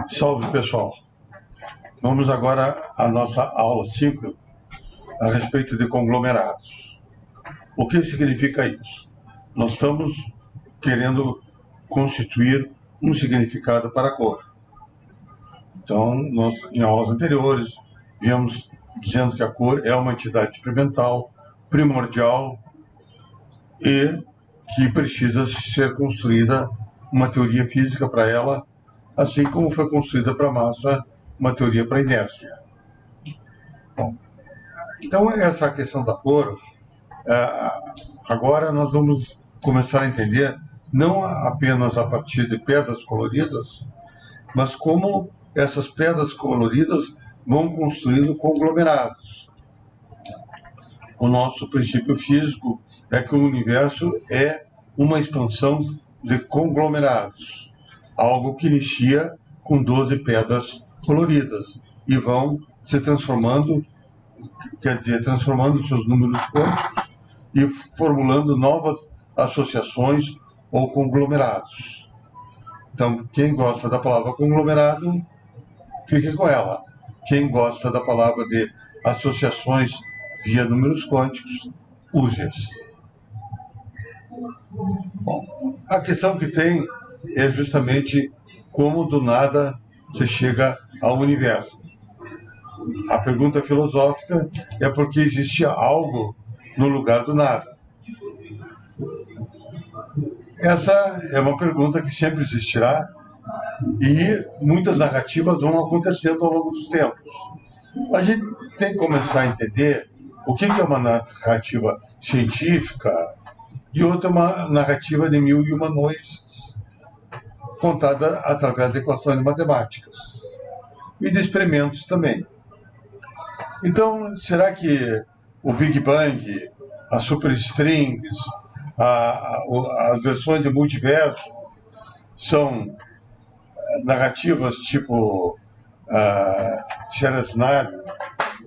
Salve, pessoal! Vamos agora à nossa aula 5 a respeito de conglomerados. O que significa isso? Nós estamos querendo constituir um significado para a cor. Então, nós, em aulas anteriores, viemos dizendo que a cor é uma entidade experimental, primordial e que precisa ser construída uma teoria física para ela, assim como foi construída para a massa uma teoria para a inércia. Bom, então, essa questão da cor, agora nós vamos começar a entender, não apenas a partir de pedras coloridas, mas como essas pedras coloridas vão construindo conglomerados. O nosso princípio físico é que o universo é uma expansão de conglomerados, algo que inicia com 12 pedras coloridas e vão se transformando, quer dizer, transformando seus números quânticos e formulando novas associações ou conglomerados. Então, quem gosta da palavra conglomerado, fique com ela. Quem gosta da palavra de associações via números quânticos, use-as. Bom, a questão que tem é justamente como do nada se chega ao universo. A pergunta filosófica é porque existe algo no lugar do nada. Essa é uma pergunta que sempre existirá e muitas narrativas vão acontecendo ao longo dos tempos. A gente tem que começar a entender o que é uma narrativa científica e outra uma narrativa de mil e uma noites contada através de equações matemáticas e de experimentos também. Então, será que o Big Bang, as superstrings, as versões de multiverso são narrativas tipo Sherazade,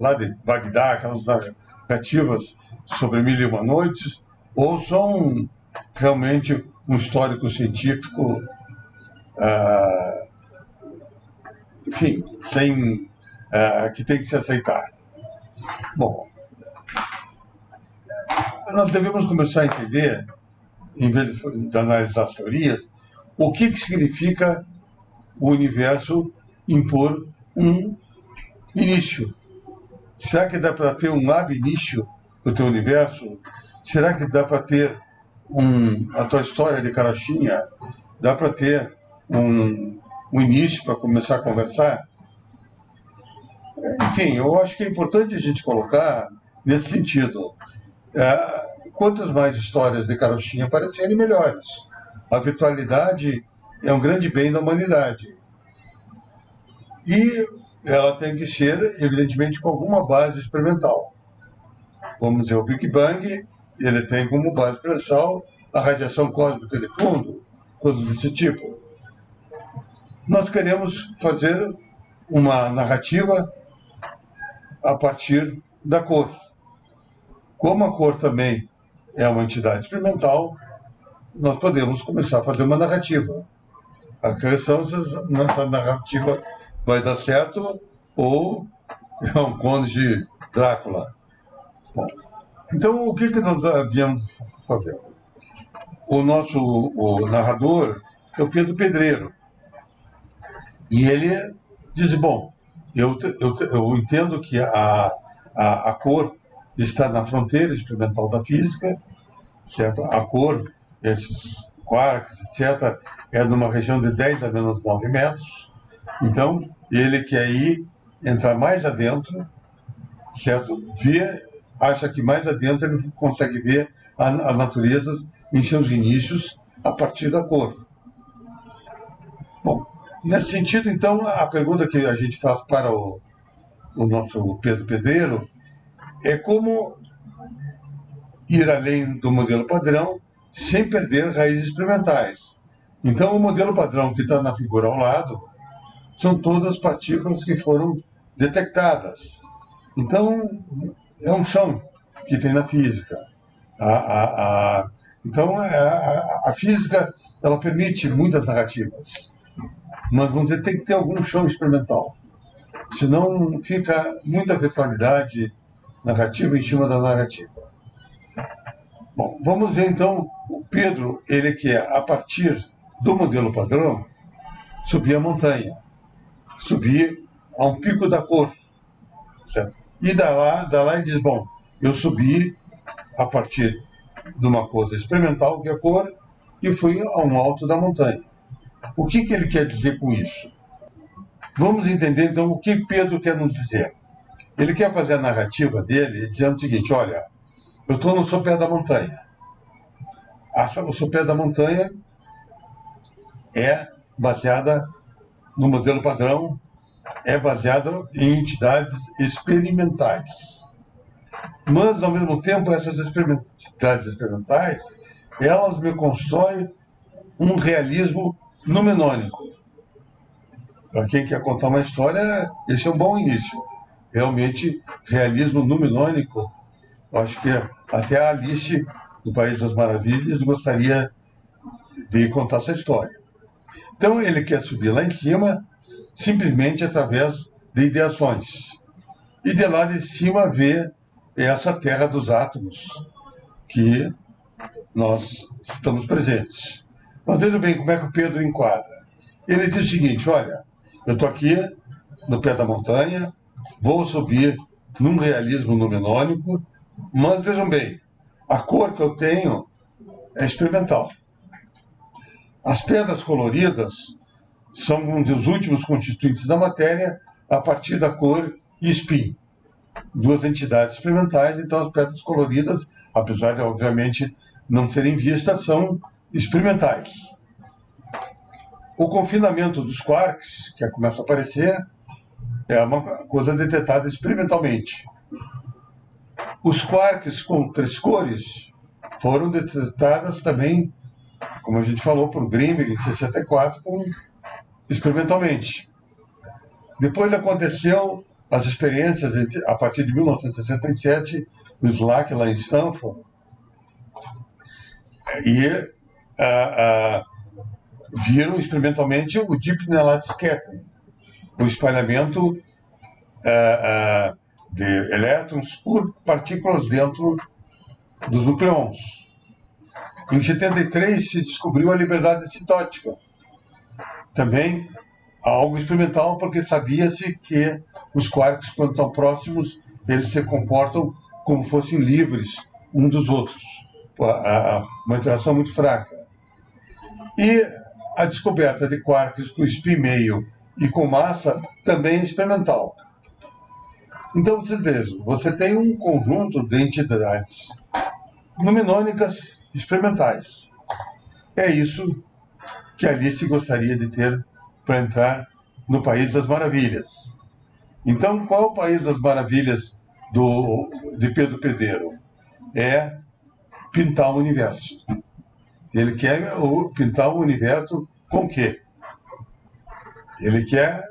lá de Bagdá, aquelas narrativas sobre mil e uma noites, ou são realmente um histórico científico, enfim, que tem que se aceitar? Bom, nós devemos começar a entender, em vez de analisar as teorias, o que significa o universo impor um início. Será que dá para ter um ab início do teu universo? Será que dá para ter a tua história de carochinha? Dá para ter um início para começar a conversar? Enfim, eu acho que é importante a gente colocar nesse sentido. Quantas mais histórias de carochinha aparecerem, melhores. A virtualidade é um grande bem da humanidade. E ela tem que ser, evidentemente, com alguma base experimental. Vamos dizer, o Big Bang, ele tem como base experimental a radiação cósmica de fundo, coisas desse tipo. Nós queremos fazer uma narrativa a partir da cor. Como a cor também é uma entidade experimental, nós podemos começar a fazer uma narrativa. A questão é se essa narrativa vai dar certo ou é um conde Drácula. Bom, então, o que nós havíamos fazer? O narrador é o Pedro Pedreiro. E ele diz, bom, eu entendo que a cor está na fronteira experimental da física, certo? A cor, esses quarks, etc., é numa região de 10 a menos 9 metros. Então, ele quer entrar mais adentro, certo? Acha que mais adentro ele consegue ver a natureza em seus inícios a partir da cor. Bom, nesse sentido, então, a pergunta que a gente faz para o nosso Pedro Pedreiro é como ir além do modelo padrão sem perder raízes experimentais. Então, o modelo padrão que está na figura ao lado são todas partículas que foram detectadas. Então, é um chão que tem na física. Então, a física ela permite muitas narrativas. mas vamos dizer, tem que ter algum chão experimental. Senão fica muita virtualidade narrativa em cima da narrativa. Bom, vamos ver então o Pedro, ele quer, a partir do modelo padrão, subir a montanha, subir a um pico da cor, certo? E da lá ele diz, bom, eu subi a partir de uma coisa experimental, que é a cor, e fui a um alto da montanha. O que ele quer dizer com isso? Vamos entender então o que Pedro quer nos dizer. Ele quer fazer a narrativa dele dizendo o seguinte, olha, eu estou no sopé da montanha. O sopé da montanha é baseada no modelo padrão, é baseada em entidades experimentais. Mas, ao mesmo tempo, essas entidades experimentais, elas me constroem um realismo numenônico. Para quem quer contar uma história, esse é um bom início. Realmente, realismo numenônico, acho que até a Alice, do País das Maravilhas, gostaria de contar essa história. Então, ele quer subir lá em cima, simplesmente através de ideações. E de lá de cima ver essa terra dos átomos que nós estamos presentes. Mas veja bem como é que o Pedro enquadra. Ele diz o seguinte, olha, eu estou aqui no pé da montanha, vou subir num realismo numenônico, mas vejam bem, a cor que eu tenho é experimental. As pedras coloridas são um dos últimos constituintes da matéria a partir da cor e spin. Duas entidades experimentais, então as pedras coloridas, apesar de obviamente não serem vistas, são experimentais. O confinamento dos quarks, que começa a aparecer, é uma coisa detectada experimentalmente. Os quarks com 3 cores foram detectadas também, como a gente falou, por Grimberg em 64, experimentalmente. Depois aconteceu as experiências a partir de 1967, no SLAC, lá em Stanford, e viram experimentalmente o Deep Net Scattering, o espalhamento de elétrons por partículas dentro dos nucleons. Em 73 se descobriu a liberdade citótica, também algo experimental, porque sabia-se que os quarks, quando estão próximos, eles se comportam como fossem livres um dos outros. Uma interação muito fraca. E a descoberta de quarks com spin meio e com massa também é experimental. Então, vocês vejam, você tem um conjunto de entidades numenônicas experimentais. É isso que Alice gostaria de ter para entrar no País das Maravilhas. Então, qual é o País das Maravilhas de Pedro Pedreiro? É pintar o universo. Ele quer pintar o universo com o quê? Ele quer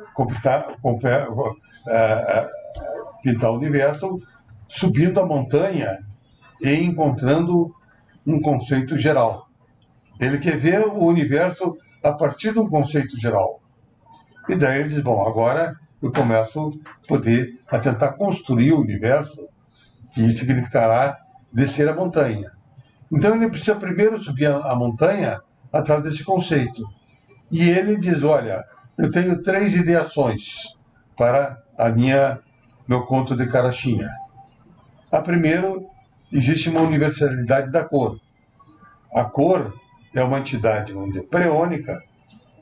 pintar o universo subindo a montanha e encontrando um conceito geral. Ele quer ver o universo a partir de um conceito geral. E daí ele diz, bom, agora eu começo a tentar construir o universo, que significará descer a montanha. Então ele precisa primeiro subir a montanha atrás desse conceito. E ele diz, olha, eu tenho 3 ideações para meu conto de carochinha. A primeira, existe uma universalidade da cor. A cor é uma entidade, vamos dizer, preônica,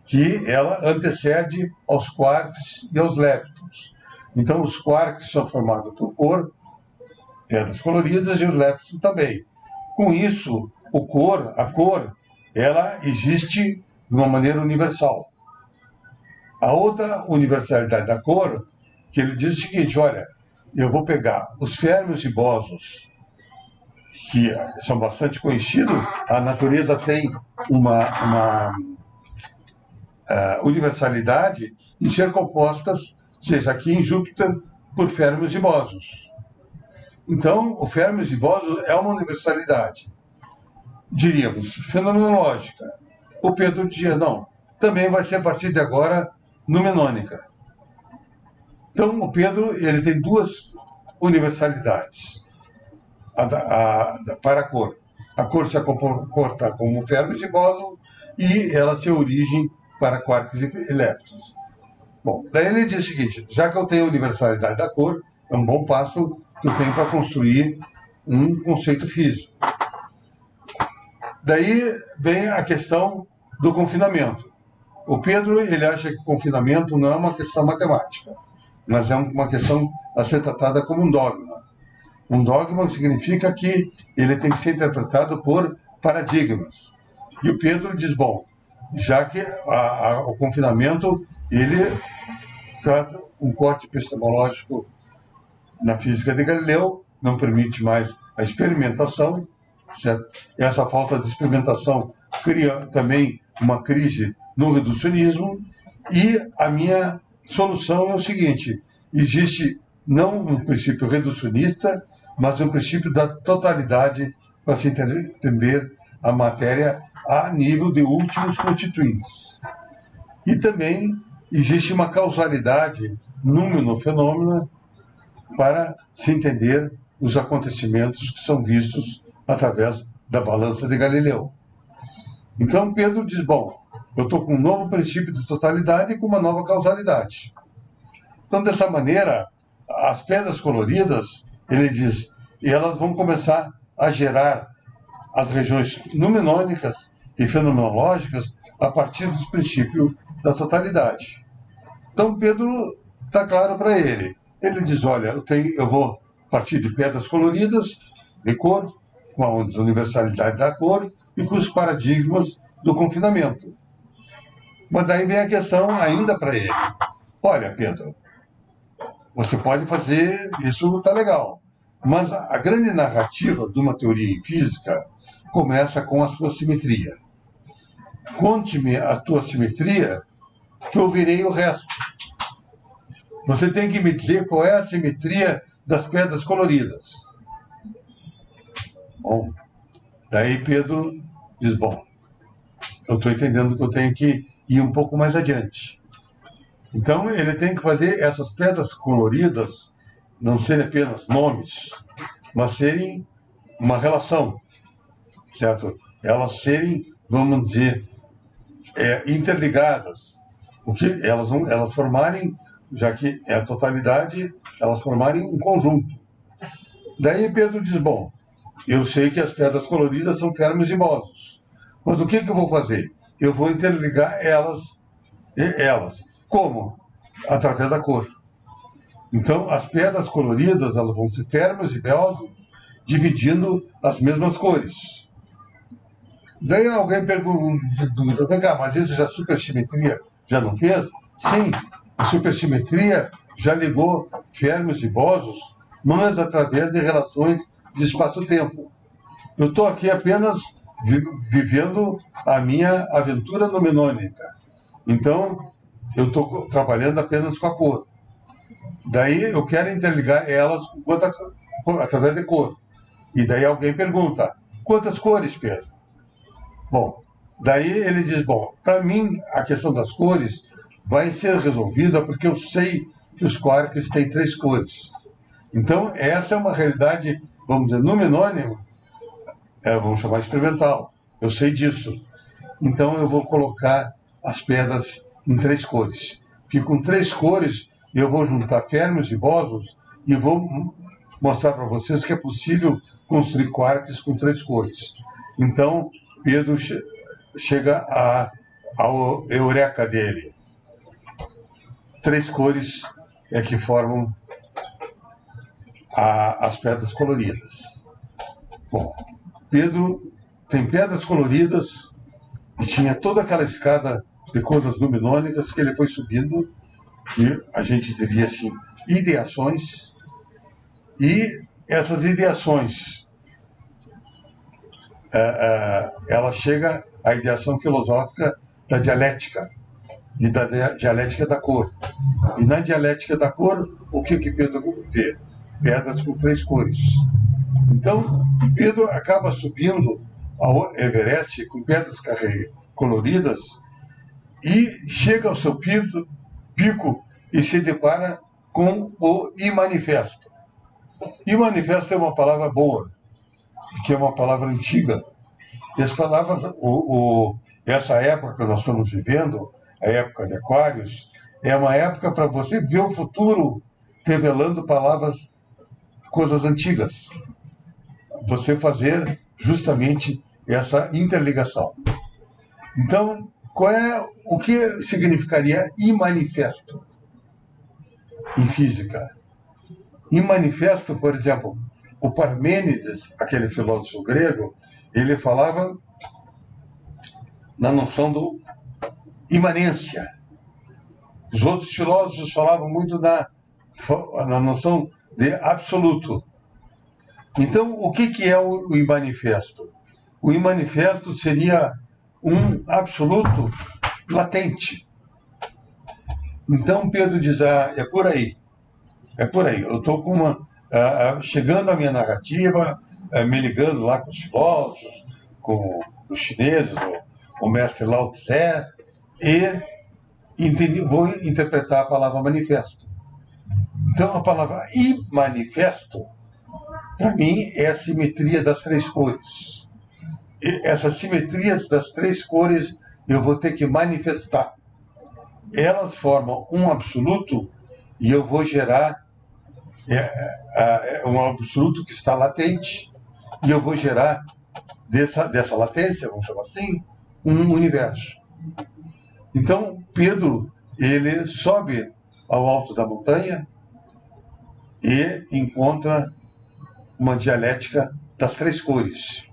que ela antecede aos quarks e aos leptons. Então os quarks são formados por cor, pedras coloridas, e os leptons também. Com isso, a cor, ela existe de uma maneira universal. A outra universalidade da cor, que ele diz o seguinte, olha, eu vou pegar os férmions e bósons, que são bastante conhecidos, a natureza tem uma universalidade de ser compostas, seja aqui em Júpiter, por férmions e bósons. Então, o férmions e bósons é uma universalidade, diríamos, fenomenológica. O Pedro dizia, não, também vai ser a partir de agora numenônica. Então, o Pedro ele tem duas universalidades para a cor. A cor se comporta como fermions e bósons e ela tem origem para quarks e leptons. Bom, daí ele diz o seguinte: já que eu tenho a universalidade da cor, é um bom passo que eu tenho para construir um conceito físico. Daí vem a questão do confinamento. O Pedro ele acha que o confinamento não é uma questão matemática, mas é uma questão a ser tratada como um dogma. Um dogma significa que ele tem que ser interpretado por paradigmas. E o Pedro diz, bom, já que o confinamento ele traz um corte epistemológico na física de Galileu, não permite mais a experimentação, certo? Essa falta de experimentação cria também uma crise no reducionismo, e a minha solução é o seguinte: existe não um princípio reducionista, mas um princípio da totalidade para se entender a matéria a nível de últimos constituintes. E também existe uma causalidade númeno-fenômeno para se entender os acontecimentos que são vistos através da balança de Galileu. Então Pedro diz, bom, eu estou com um novo princípio de totalidade e com uma nova causalidade. Então, dessa maneira, as pedras coloridas, ele diz, elas vão começar a gerar as regiões numenônicas e fenomenológicas a partir dos princípios da totalidade. Então, Pedro está claro para ele. Ele diz, olha, eu vou partir de pedras coloridas, de cor, com a universalidade da cor e com os paradigmas do confinamento. Mas daí vem a questão ainda para ele. Olha, Pedro, você pode fazer, isso está legal, mas a grande narrativa de uma teoria em física começa com a sua simetria. Conte-me a tua simetria, que eu verei o resto. Você tem que me dizer qual é a simetria das pedras coloridas. Bom, daí Pedro diz, bom, eu estou entendendo que eu tenho que ir um pouco mais adiante. Então ele tem que fazer essas pedras coloridas não serem apenas nomes, mas serem uma relação, certo? Elas serem, vamos dizer, interligadas. O que elas formarem, já que é a totalidade, elas formarem um conjunto. Daí Pedro diz, bom, eu sei que as pedras coloridas são fermions e bósons, mas o que eu vou fazer? Eu vou interligar elas. Como? Através da cor. Então, as pedras coloridas, elas vão ser fermions e bósons, dividindo as mesmas cores. Daí alguém pergunta, mas isso a supersimetria já não fez? Sim, a supersimetria já ligou fermions e bósons, mas através de relações de espaço-tempo. Eu estou aqui apenas vivendo a minha aventura numenônica. Então, eu estou trabalhando apenas com a cor. Daí eu quero interligar elas através de cor. E daí alguém pergunta, quantas cores, Pedro? Bom, daí ele diz, bom, para mim a questão das cores vai ser resolvida porque eu sei que os quarks têm 3 cores. Então, essa é uma realidade, vamos dizer, numenônica, vamos chamar experimental. Eu sei disso. Então, eu vou colocar as pedras em 3 cores. Porque com 3 cores, eu vou juntar fermions e bósons e vou mostrar para vocês que é possível construir quarks com 3 cores. Então, Pedro chega ao eureka dele. 3 cores é que formam as pedras coloridas. Bom, Pedro tem pedras coloridas e tinha toda aquela escada de coisas luminônicas que ele foi subindo, que a gente diria assim, ideações, e essas ideações, ela chega à ideação filosófica da dialética, e da dialética da cor. E na dialética da cor, o que Pedro vê? Pedras com 3 cores. Então, Pedro acaba subindo ao Everest com pedras coloridas e chega ao seu pico e se depara com o imanifesto. Imanifesto é uma palavra boa, que é uma palavra antiga. E as palavras, essa época que nós estamos vivendo, a época de Aquários, é uma época para você ver o futuro revelando palavras, coisas antigas. Você fazer justamente essa interligação. Então, o que significaria imanifesto em física? Imanifesto, por exemplo, o Parmênides, aquele filósofo grego, ele falava na noção do imanência. Os outros filósofos falavam muito na noção de absoluto. Então, o que é o imanifesto? O imanifesto seria um absoluto latente. Então, Pedro diz, é por aí. É por aí. Eu estou chegando à minha narrativa, me ligando lá com os filósofos, com os chineses, o mestre Lao Tse, e vou interpretar a palavra manifesto. Então, a palavra imanifesto, para mim, é a simetria das três cores. E essas simetrias das três cores eu vou ter que manifestar. Elas formam um absoluto e eu vou gerar um absoluto que está latente e eu vou gerar dessa latência, vamos chamar assim, um universo. Então, Pedro, ele sobe ao alto da montanha e encontra uma dialética das três cores.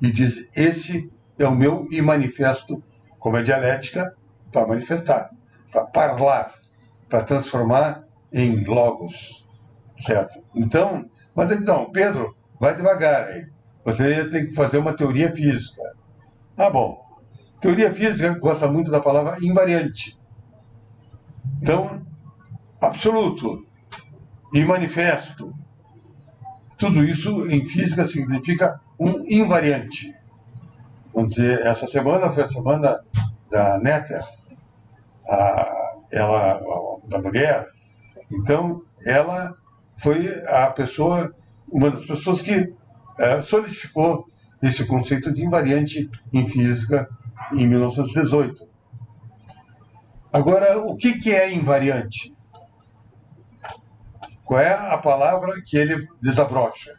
E diz, esse é o meu imanifesto, como é dialética, para manifestar, para falar, para transformar em logos. Certo? Então, mas não, Pedro, vai devagar aí. Você tem que fazer uma teoria física. Ah, bom. Teoria física gosta muito da palavra invariante. Então, absoluto e manifesto. Tudo isso em física significa um invariante. Vamos dizer, essa semana foi a semana da Nether, da mulher. Então, ela foi uma das pessoas que solidificou esse conceito de invariante em física em 1918. Agora, o que é invariante? Qual é a palavra que ele desabrocha?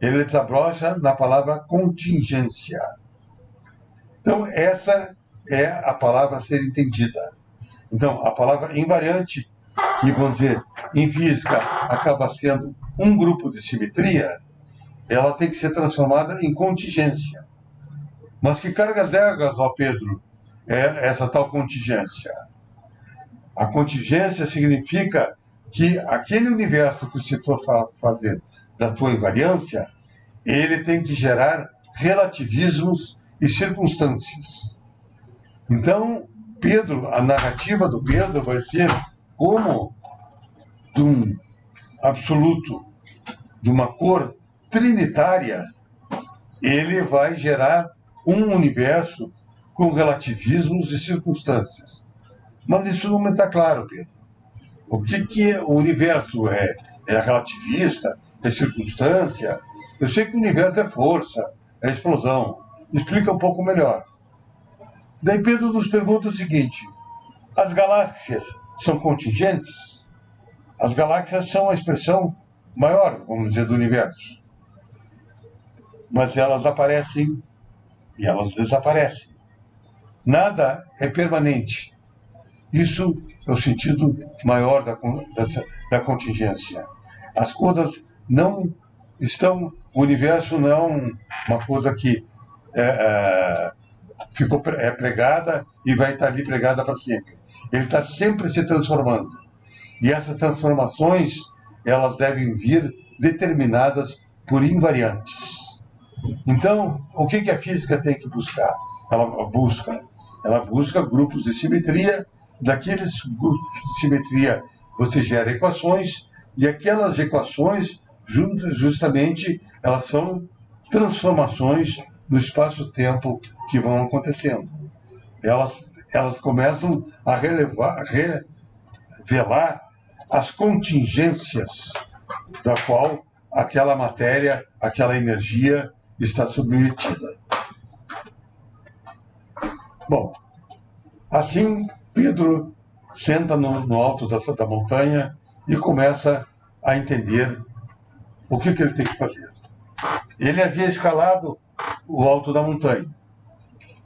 Ele desabrocha na palavra contingência. Então, essa é a palavra a ser entendida. Então, a palavra invariante, que, vamos dizer, em física acaba sendo um grupo de simetria, ela tem que ser transformada em contingência. Mas que cargas d'água, ó Pedro, é essa tal contingência? A contingência significa que aquele universo que você for fazer da tua invariância, ele tem que gerar relativismos e circunstâncias. Então, Pedro, a narrativa do Pedro vai ser como de um absoluto, de uma cor trinitária, ele vai gerar um universo com relativismos e circunstâncias. Mas isso não me está claro, Pedro. O que o universo é? É relativista? É circunstância? Eu sei que o universo é força, é explosão. Me explica um pouco melhor. Daí Pedro nos pergunta o seguinte: as galáxias são contingentes? As galáxias são a expressão maior, vamos dizer, do universo. Mas elas aparecem e elas desaparecem. Nada é permanente. Isso é o sentido maior da contingência. As coisas não estão... O universo não é uma coisa que ficou pregada e vai estar ali pregada para sempre. Ele está sempre se transformando. E essas transformações, elas devem vir determinadas por invariantes. Então, o que a física tem que buscar? Ela busca grupos de simetria. Daqueles grupos de simetria você gera equações, e aquelas equações, justamente, elas são transformações no espaço-tempo que vão acontecendo. elas começam a revelar as contingências da qual aquela matéria, aquela energia está submetida. Bom, assim Pedro senta no alto da montanha e começa a entender o que ele tem que fazer. Ele havia escalado o alto da montanha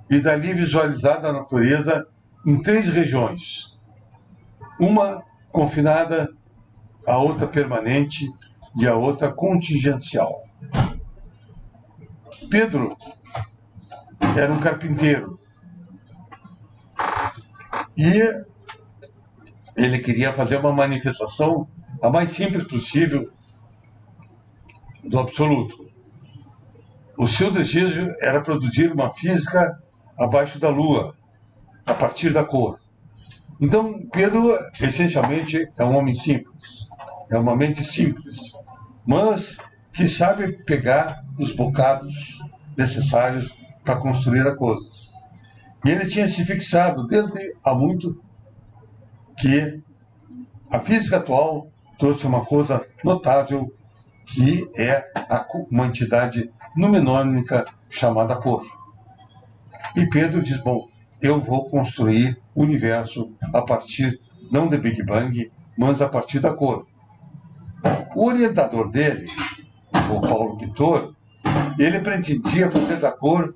e dali visualizado a natureza em 3 regiões, uma confinada, a outra permanente e a outra contingencial. Pedro era um carpinteiro e ele queria fazer uma manifestação a mais simples possível do absoluto. O seu desejo era produzir uma física abaixo da lua, a partir da cor. Então, Pedro, essencialmente, é um homem simples, é uma mente simples, mas que sabe pegar os bocados necessários para construir as coisas. E ele tinha se fixado desde há muito que a física atual trouxe uma coisa notável, que é uma entidade numenônica chamada cor. E Pedro diz, bom, eu vou construir o universo a partir, não de Big Bang, mas a partir da cor. O orientador dele, o Paulo Pintor, ele pretendia fazer da cor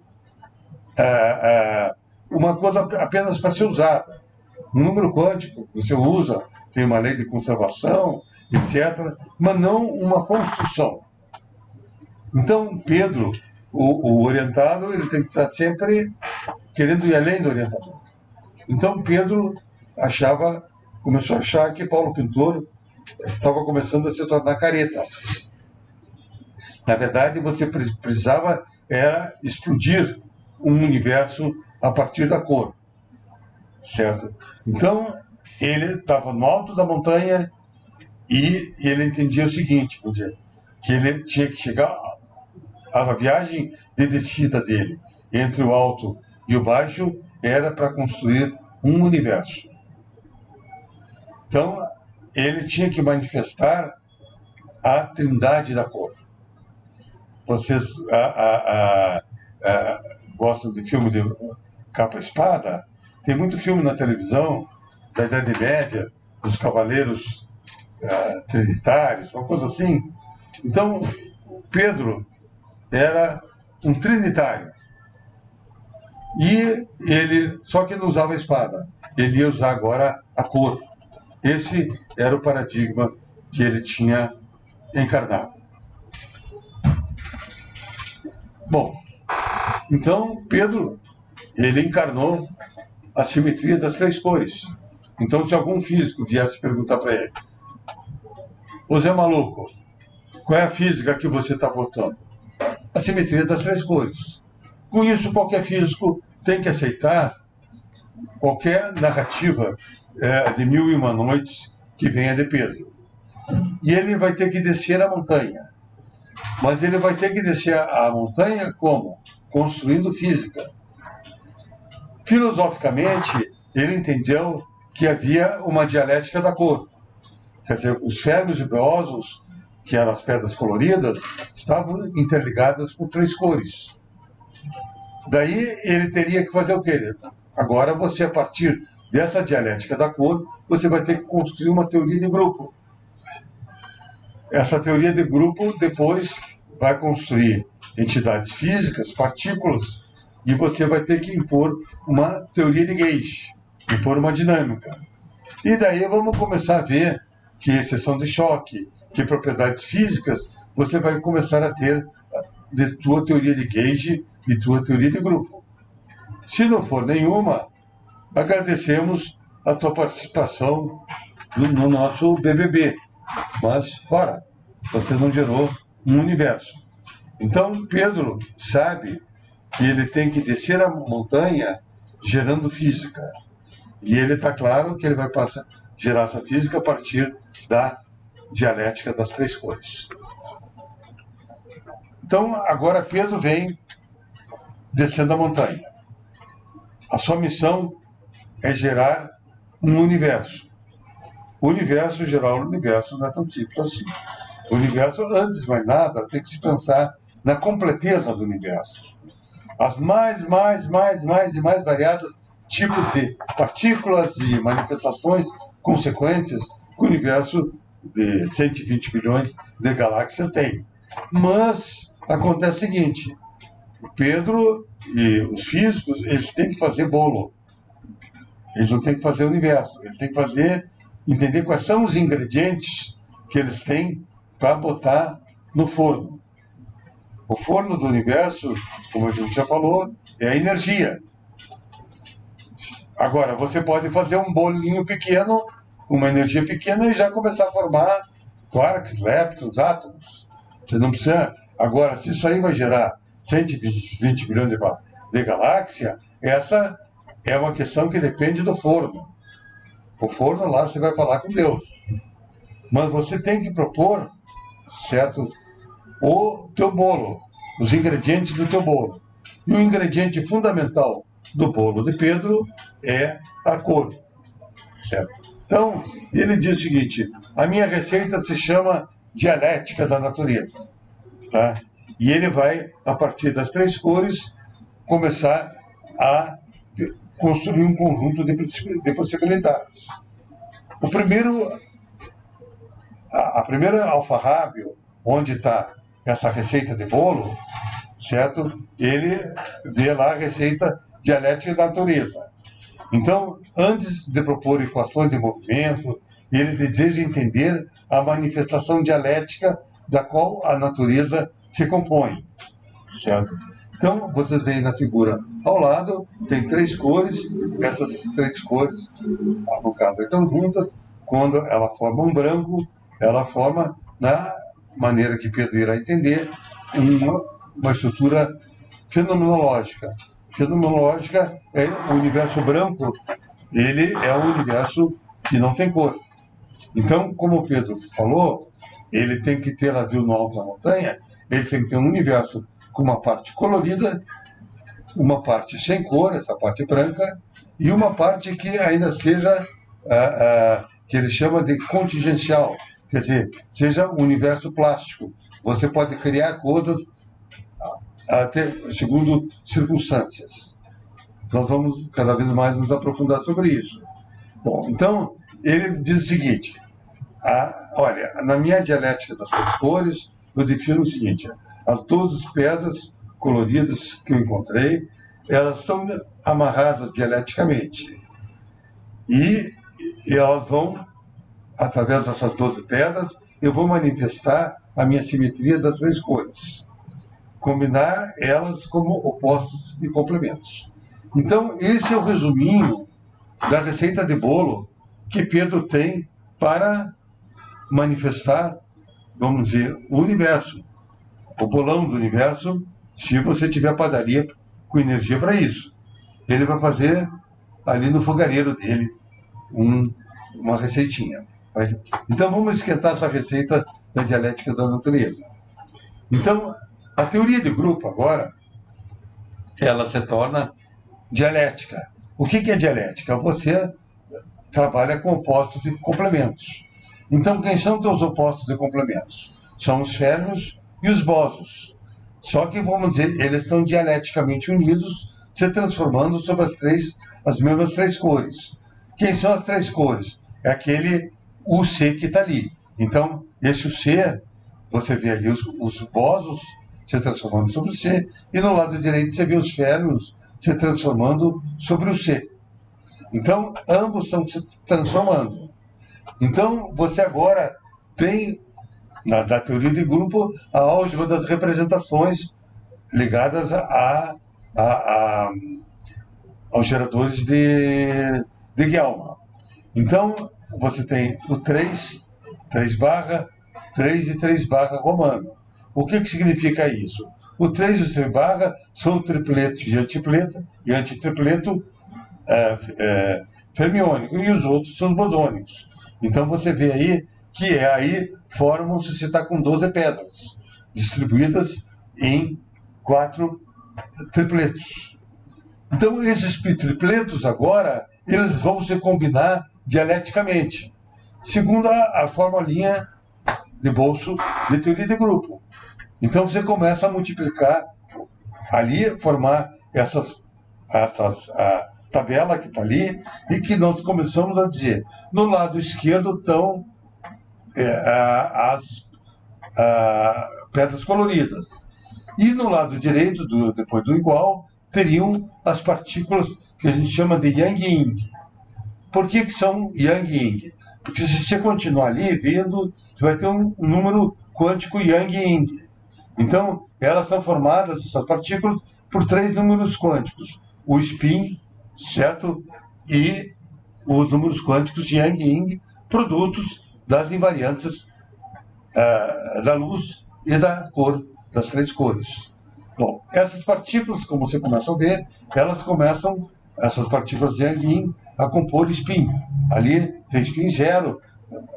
uma coisa apenas para ser usada. Um número quântico, você usa, tem uma lei de conservação, etc., mas não uma construção. Então, Pedro, o orientado, ele tem que estar sempre querendo ir além do orientador. Então, Pedro começou a achar que Paulo Pintor estava começando a se tornar careta. Na verdade, você precisava era explodir um universo a partir da cor, certo? Então, ele estava no alto da montanha e ele entendia o seguinte, vamos dizer, que ele tinha que chegar a viagem de descida dele entre o alto e o baixo era para construir um universo. Então, ele tinha que manifestar a trindade da cor. Vocês gostam de filme de capa-espada? Tem muito filme na televisão da Idade Média, dos cavaleiros trinitários, uma coisa assim. Então, Pedro era um trinitário. E ele, só que não usava a espada, ele ia usar agora a cor. Esse era o paradigma que ele tinha encarnado. Bom, então Pedro, ele encarnou a simetria das 3 cores. Então, se algum físico viesse perguntar para ele, ô Zé Maluco, qual é a física que você está botando? A simetria das 3 cores. Com isso, qualquer físico tem que aceitar qualquer narrativa de 1001 Noites que venha de Pedro. E ele vai ter que descer a montanha. Mas ele vai ter que descer a montanha como? Construindo física. Filosoficamente, ele entendeu que havia uma dialética da cor. Quer dizer, os férmions e bósons, que eram as pedras coloridas, estavam interligadas por 3 cores. Daí ele teria que fazer o quê? Agora você, a partir dessa dialética da cor, você vai ter que construir uma teoria de grupo. Essa teoria de grupo depois vai construir entidades físicas, partículas, e você vai ter que impor uma teoria de Gauge, impor uma dinâmica. E daí vamos começar a ver que exceção de choque, que propriedades físicas você vai começar a ter de tua teoria de Gauge e tua teoria de grupo. Se não for nenhuma, agradecemos a tua participação no nosso BBB, mas fora, você não gerou um universo. Então, Pedro sabe que ele tem que descer a montanha gerando física. E ele está claro que ele vai gerar essa física a partir da dialética das 3 cores. Então, agora Pedro vem descendo a montanha. A sua missão é gerar um universo. O universo, gerar um universo, não é tão simples assim. O universo, antes de mais nada, tem que se pensar na completeza do universo. As mais variadas tipos de partículas e manifestações consequentes que o universo de 120 bilhões de galáxias tem. Mas acontece o seguinte, o Pedro e os físicos, eles têm que fazer bolo. Eles não têm que fazer universo, eles têm que entender quais são os ingredientes que eles têm para botar no forno. O forno do universo, como a gente já falou, é a energia. Agora, você pode fazer um bolinho pequeno, uma energia pequena, e já começar a formar quarks, leptons, átomos. Você não precisa... Agora, se isso aí vai gerar 120 bilhões de galáxias, essa é uma questão que depende do forno. O forno lá você vai falar com Deus. Mas você tem que propor, certo, o teu bolo, os ingredientes do teu bolo. E o ingrediente fundamental do bolo de Pedro é a cor, certo? Então, ele diz o seguinte, a minha receita se chama dialética da natureza, tá? E ele vai, a partir das 3 cores, começar a construir um conjunto de possibilidades. O primeiro, a primeira alfarrábio, onde está essa receita de bolo, certo? Ele vê lá a receita dialética da natureza. Então, antes de propor equações de movimento, ele deseja entender a manifestação dialética da qual a natureza se compõe, certo? Então, vocês veem na figura ao lado, tem 3 cores, essas 3 cores, no caso, estão juntas, quando ela forma um branco, ela forma, na maneira que Pedro irá entender, uma estrutura fenomenológica. Fenomenológica é o universo branco, ele é um universo que não tem cor. Então, como o Pedro falou, ele tem que ter, lá viu no alto da montanha, ele tem que ter um universo com uma parte colorida, uma parte sem cor, essa parte branca, e uma parte que ainda seja, que ele chama de contingencial, quer dizer, seja um universo plástico. Você pode criar coisas até segundo circunstâncias. Nós vamos cada vez mais nos aprofundar sobre isso. Bom, então, ele diz o seguinte, olha, na minha dialética das 3 cores, eu defino o seguinte, as 12 pedras coloridas que eu encontrei, elas estão amarradas dialeticamente. E elas vão, através dessas 12 pedras, eu vou manifestar a minha simetria das 3 cores. Combinar elas como opostos e complementos. Então, esse é o resuminho da receita de bolo que Pedro tem para manifestar, vamos dizer, o universo. O bolão do universo, se você tiver padaria com energia para isso. Ele vai fazer ali no fogareiro dele uma receitinha. Então vamos esquentar essa receita da dialética da natureza. Então, a teoria de grupo agora, ela se torna dialética. O que é dialética? Você trabalha com opostos e complementos. Então, quem são teus opostos e complementos? São os férmions e os bósons. Só que, vamos dizer, eles são dialeticamente unidos, se transformando sobre as mesmas 3 cores. Quem são as 3 cores? É aquele UC que está ali. Então, esse UC, você vê ali os bósons se transformando sobre o C, e no lado direito você vê os férmions se transformando sobre o C. Então, ambos estão se transformando. Então, você agora tem, da teoria de grupo, a álgebra das representações ligadas aos geradores de Gell-Mann. Então, você tem o 3 barra, 3 e 3 barra romano. O que significa isso? O 3 e o 3 barra são tripletos e antitripleto fermiônico, e os outros são bosônicos. Então você vê aí que aí formam-se, você está com 12 pedras, distribuídas em 4 tripletos. Então esses tripletos agora, eles vão se combinar dialeticamente, segundo a formulinha de bolso de teoria de grupo. Então você começa a multiplicar ali, formar a tabela que está ali, e que nós começamos a dizer, no lado esquerdo estão as pedras coloridas, e no lado direito, depois do igual, teriam as partículas que a gente chama de Yang-Yin. Por que são Yang-Yin? Porque se você continuar ali vendo, você vai ter um número quântico Yang-Yin. Então, elas são formadas, essas partículas, por 3 números quânticos. O spin, certo? E os números quânticos Yang-Yin, produtos das invariâncias da luz e da cor, das 3 cores. Bom, essas partículas, como você começa a ver, essas partículas Yang-Yin, a compor spin. Ali tem spin 0,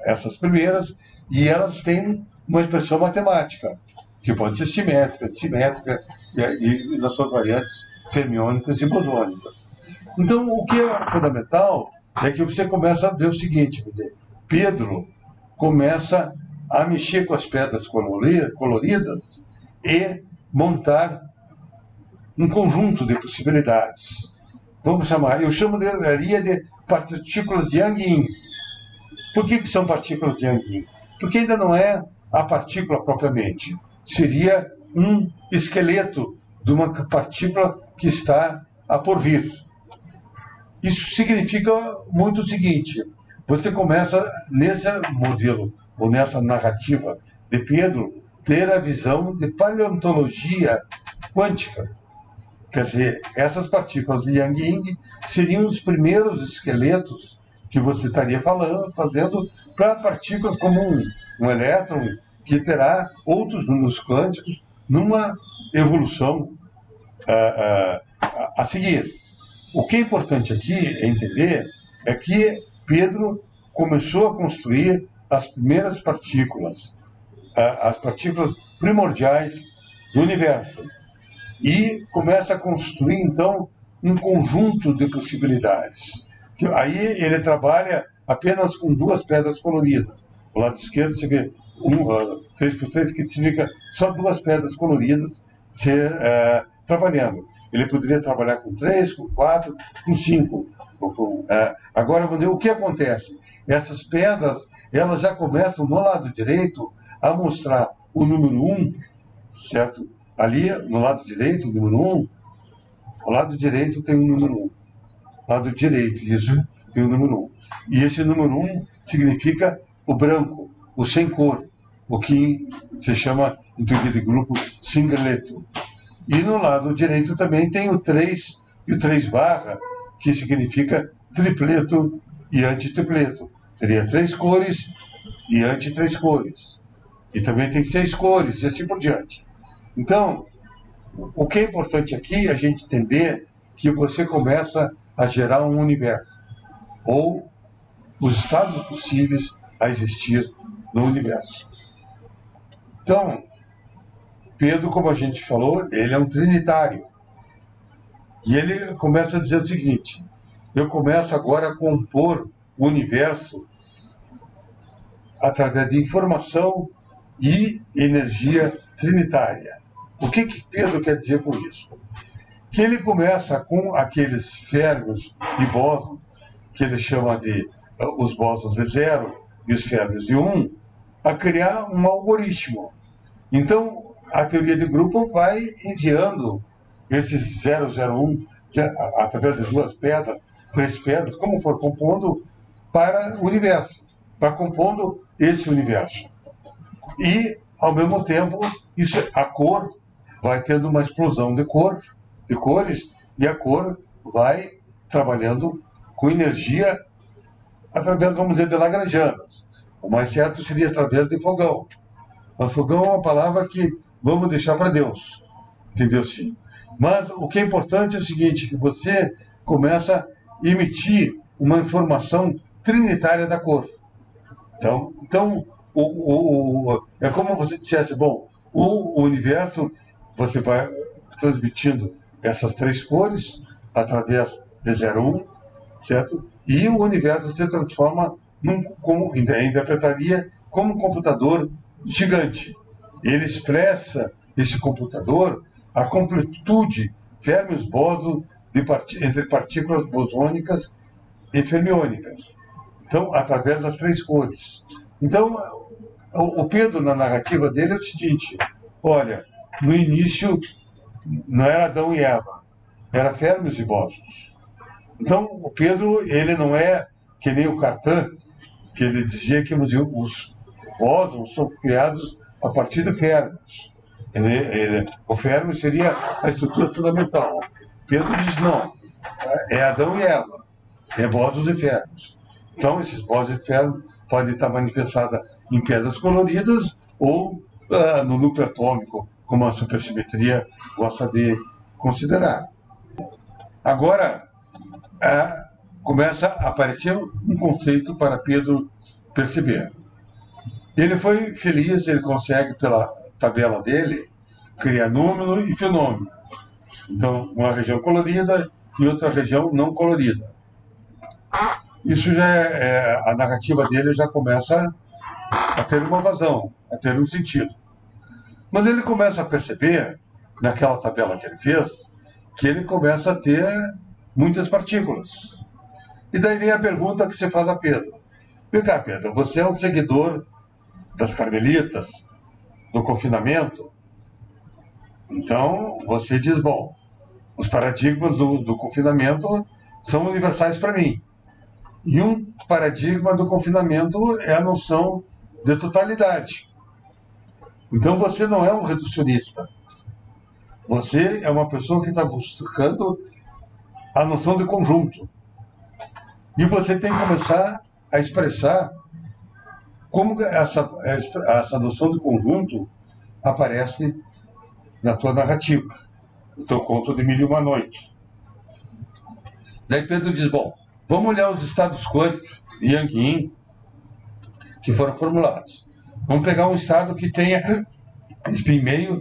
essas primeiras, e elas têm uma expressão matemática, que pode ser simétrica, dissimétrica, e nas suas variantes fermiônicas e bosônicas. Então, o que é fundamental é que você começa a ver o seguinte, Pedro começa a mexer com as pedras coloridas e montar um conjunto de possibilidades. Vamos chamar, eu chamaria de partículas de Yang-Yin. Por que são partículas de Yang-Yin? Porque ainda não é a partícula propriamente. Seria um esqueleto de uma partícula que está a porvir. Isso significa muito o seguinte: você começa nesse modelo, ou nessa narrativa de Pedro, ter a visão de paleontologia quântica. Quer dizer, essas partículas de Yang-Yin seriam os primeiros esqueletos que você estaria fazendo para partículas como um elétron, que terá outros números quânticos numa evolução a seguir. O que é importante aqui entender é que Pedro começou a construir as primeiras partículas, as partículas primordiais do universo, e começa a construir, então, um conjunto de possibilidades. Aí ele trabalha apenas com 2 pedras coloridas. Do lado esquerdo você vê 3x3, que significa só 2 pedras coloridas trabalhando. Ele poderia trabalhar com 3, com 4, com 5. Agora, o que acontece? Essas pedras, elas já começam no lado direito a mostrar o número 1, certo? Ali, no lado direito, o número 1, ao lado direito tem o número 1. Lado direito, isso, tem o número 1. E esse número 1 significa o branco, o sem cor, o que se chama, em teoria de grupo, singleto. E no lado direito também tem o 3 e o 3 barra, que significa tripleto e antitripleto. Teria 3 cores e anti-3 cores. E também tem 6 cores, e assim por diante. Então, o que é importante aqui é a gente entender que você começa a gerar um universo, ou os estados possíveis a existir no universo. Então, Pedro, como a gente falou, ele é um trinitário. E ele começa a dizer o seguinte: eu começo agora a compor o universo através de informação e energia trinitária. O que Pedro quer dizer com isso? Que ele começa com aqueles férmions e bósons, que ele chama de os bósons de 0 e os férmions de 1, a criar um algoritmo. Então, a teoria de grupo vai enviando esses 001, através de 2 pedras, 3 pedras, como for compondo, para o universo, para compondo esse universo. E, ao mesmo tempo, a cor vai tendo uma explosão de cores, e a cor vai trabalhando com energia através, vamos dizer, de lagrangianas. O mais certo seria através de fogão. Mas fogão é uma palavra que vamos deixar para Deus, entendeu? Sim. Mas o que é importante é o seguinte, que você começa a emitir uma informação trinitária da cor. Então é como você dissesse, bom, o universo, você vai transmitindo essas 3 cores através de 01, certo? E o universo se transforma interpretaria como um computador gigante. Ele expressa, esse computador, a completude Fermi-Boson entre partículas bosônicas e fermiônicas. Então, através das três cores. Então, o Pedro, na narrativa dele, é o seguinte: olha, no início não era Adão e Eva, era Fermios e bósons. Então, o Pedro, ele não é que nem o Cartan, que ele dizia que os bósons são criados a partir de férmions. O férmio seria a estrutura fundamental. Pedro diz não, é Adão e Eva, é bósons e férmions. Então, esses bósons e férmions podem estar manifestados em pedras coloridas ou no núcleo atômico, como a supersimetria gosta de considerar. Agora, começa a aparecer um conceito para Pedro perceber. Ele foi feliz, ele consegue, pela tabela dele, criar número e fenômeno. Então, uma região colorida e outra região não colorida. Isso já a narrativa dele já começa a ter uma vazão, a ter um sentido. Mas ele começa a perceber, naquela tabela que ele fez, que ele começa a ter muitas partículas. E daí vem a pergunta que você faz a Pedro. Vem cá, Pedro, você é um seguidor das Carmelitas, do confinamento? Então, você diz, bom, os paradigmas do confinamento são universais para mim. E um paradigma do confinamento é a noção de totalidade. Então, você não é um reducionista. Você é uma pessoa que está buscando a noção de conjunto. E você tem que começar a expressar como essa noção de conjunto aparece na tua narrativa, no teu conto de Mil e Uma Noite. Daí Pedro diz, bom, vamos olhar os estados quânticos, Yang e Yin, que foram formulados. Vamos pegar um estado que tenha spin meio,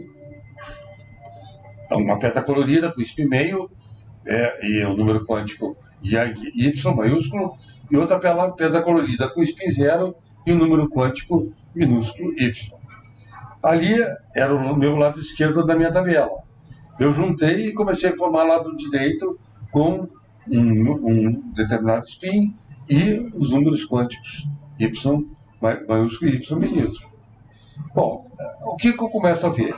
uma pedra colorida com spin meio, e o número quântico Yang Y maiúsculo, e outra pedra colorida com spin zero e o número quântico minúsculo Y. Ali era o meu lado esquerdo da minha tabela. Eu juntei e comecei a formar o lado direito com um determinado spin e os números quânticos Y maiúsculo e Y minúsculo. Bom, o que eu começo a ver?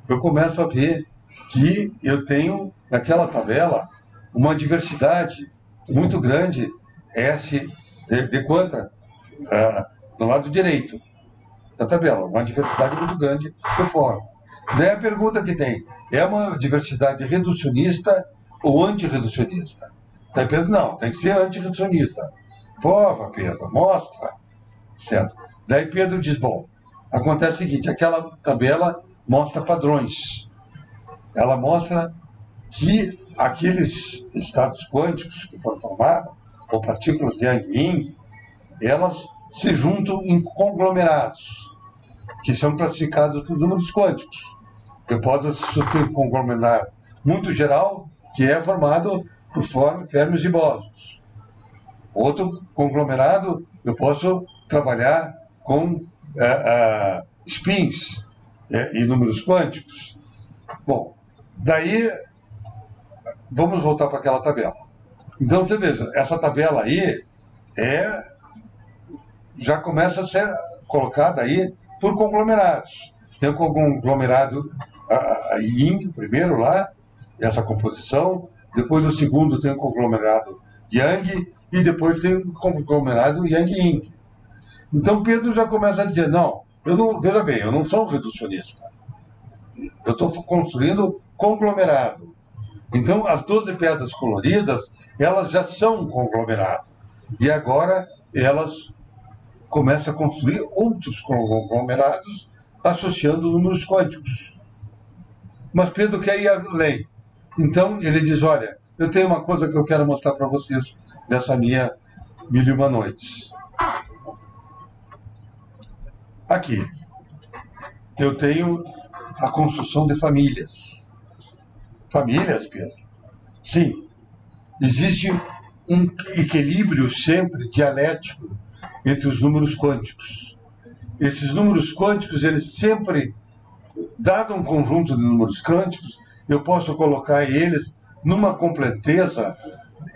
Eu começo a ver que eu tenho, naquela tabela, uma diversidade muito grande, S de quanta? No lado direito da tabela, uma diversidade muito grande por fora. Daí a pergunta que tem, é uma diversidade reducionista ou antirreducionista? Daí Pedro, não, tem que ser antirreducionista. Prova, Pedro, mostra. Certo? Daí Pedro diz, bom, acontece o seguinte, aquela tabela mostra padrões. Ela mostra que aqueles estados quânticos que foram formados, ou partículas de Yang e Yin, elas se juntam em conglomerados, que são classificados por números quânticos. Eu posso ter um conglomerado muito geral, que é formado por férmios e bósons. Outro conglomerado, eu posso trabalhar com spins e números quânticos. Bom, daí, vamos voltar para aquela tabela. Então, você veja, essa tabela aí já começa a ser colocada aí por conglomerados. Tem o conglomerado Yin, primeiro lá, essa composição. Depois, o segundo, tem o conglomerado Yang. E depois tem o conglomerado Yang Yin. Então, Pedro já começa a dizer, não, veja bem, eu não sou um reducionista. Eu estou construindo conglomerado. Então, as 12 pedras coloridas, elas já são um conglomerado. E agora, elas começam a construir outros conglomerados associando números quânticos. Mas Pedro quer ir além. Então, ele diz, olha, eu tenho uma coisa que eu quero mostrar para vocês dessa minha Mil e Uma Noites. Aqui, eu tenho a construção de famílias. Famílias, Pedro? Sim. Existe um equilíbrio sempre dialético entre os números quânticos. Esses números quânticos, eles sempre, dado um conjunto de números quânticos, eu posso colocar eles numa completeza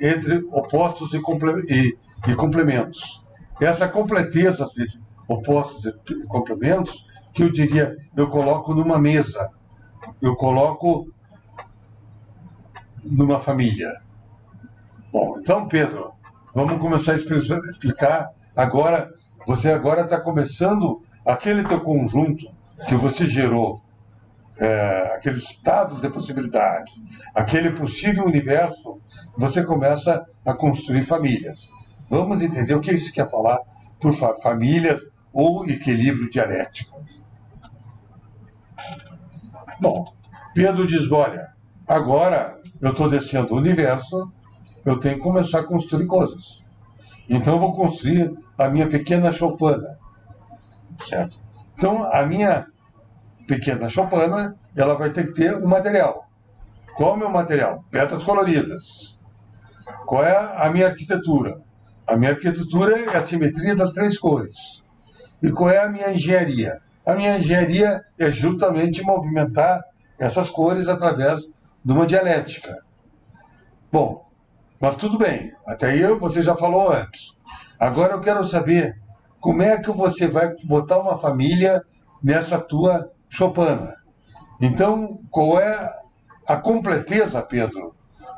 entre opostos e complementos. Essa completeza de opostos e complementos, que eu diria, eu coloco numa mesa, eu coloco numa família. Bom, então, Pedro, vamos começar a explicar agora. Você agora está começando aquele teu conjunto que você gerou, aqueles estados de possibilidades, aquele possível universo, você começa a construir famílias. Vamos entender o que isso quer falar por famílias ou equilíbrio dialético. Bom, Pedro diz, olha, agora eu estou descendo o universo, eu tenho que começar a construir coisas. Então eu vou construir a minha pequena choupana, certo? Então a minha pequena choupana, ela vai ter que ter um material. Qual é o meu material? Pedras coloridas. Qual é a minha arquitetura? A minha arquitetura é a simetria das 3 cores. E qual é a minha engenharia? A minha engenharia é justamente movimentar essas cores através de uma dialética. Bom, mas tudo bem, até aí você já falou antes. Agora eu quero saber como é que você vai botar uma família nessa tua choupana. Então, qual é a completeza, Pedro,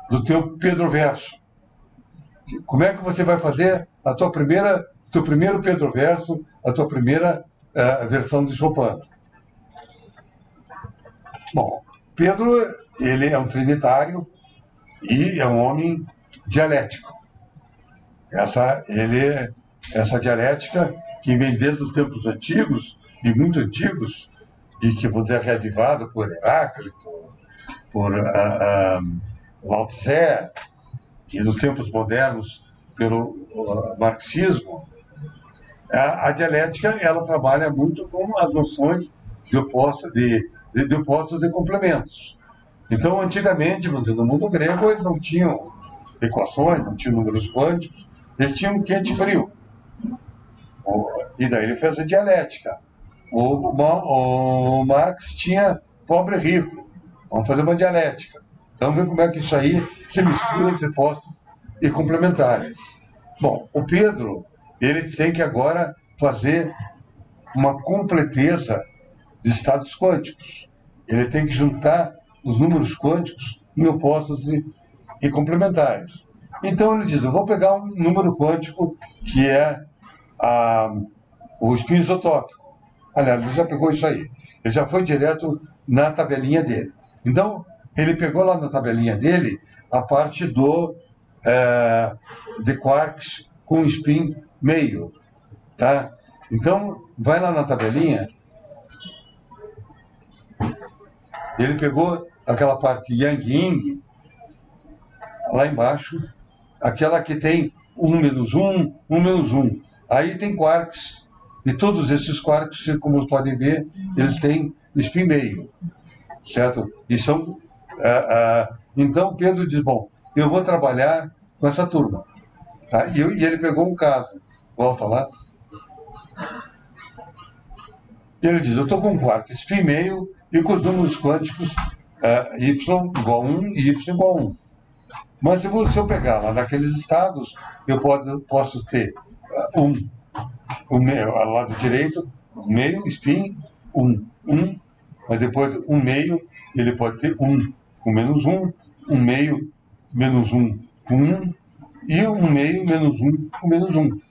do teu Pedro Verso? Como é que você vai fazer a tua teu primeiro Pedro Verso, a tua primeira versão de Chopin? Bom, Pedro, ele é um trinitário e é um homem dialético. Essa dialética que vem desde os tempos antigos, e muito antigos, e que vão ser reavivado por Heráclito, por Lao Tse, e nos tempos modernos pelo marxismo. A dialética, ela trabalha muito com as noções de opostos e complementos. Então, antigamente, no mundo grego, eles não tinham equações, não tinham números quânticos, eles tinham quente e frio. E daí ele fez a dialética. O Marx tinha pobre e rico. Vamos fazer uma dialética. Vamos ver como é que isso aí se mistura entre opostos e complementares. Bom, o Pedro, ele tem que agora fazer uma completeza de estados quânticos. Ele tem que juntar os números quânticos em opostos e complementares. Então ele diz, eu vou pegar um número quântico que é o espinho isotópico. Aliás, ele já pegou isso aí. Ele já foi direto na tabelinha dele. Então, ele pegou lá na tabelinha dele a parte de quarks com spin meio. Tá? Então, vai lá na tabelinha. Ele pegou aquela parte Yang-Ying, lá embaixo, aquela que tem 1 menos 1, 1 menos 1. Aí tem quarks. E todos esses quarks, como podem ver, eles têm spin meio. Certo? E são... então, Pedro diz, bom, eu vou trabalhar com essa turma. Tá? E ele pegou um caso. Volta lá. E ele diz, eu estou com um quark spin meio e com os números quânticos y igual a 1 e y igual a 1. Mas se eu pegar lá naqueles estados, eu posso ter o meio, ao lado direito, meio, spin, 1, mas depois meio, ele pode ter 1 com menos 1 meio, menos 1 com 1, e meio, menos 1 com menos 1.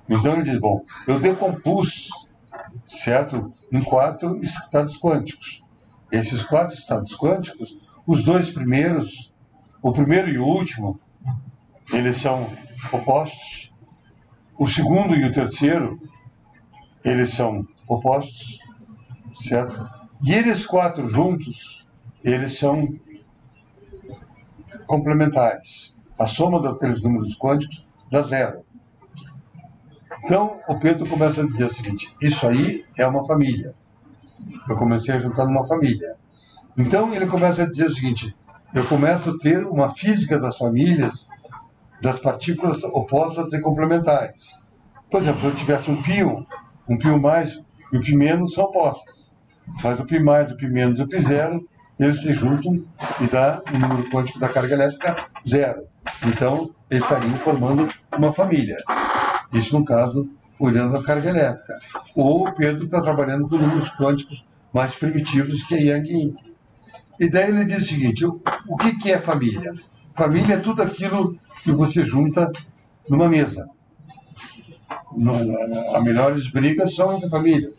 Então ele diz, bom, eu decompus, certo, em 4 estados quânticos. Esses 4 estados quânticos, os 2 primeiros, o primeiro e o último, eles são opostos. O segundo e o terceiro, eles são opostos, certo? E eles 4 juntos, eles são complementares. A soma daqueles números quânticos dá 0. Então, o Pedro começa a dizer o seguinte, isso aí é uma família. Eu comecei a juntar numa família. Então, ele começa a dizer o seguinte, eu começo a ter uma física das famílias das partículas opostas e complementares. Por exemplo, se eu tivesse um π mais e o π menos são opostos. Mas o π mais, o π menos e o π zero, eles se juntam e dá um número quântico da carga elétrica zero. Então, eles estariam formando uma família. Isso, no caso, olhando a carga elétrica. Ou o Pedro está trabalhando com números quânticos mais primitivos, que é Yang e Yin. E daí ele diz o seguinte: o que é família? Família é tudo aquilo que você junta numa mesa. As melhores brigas são entre famílias.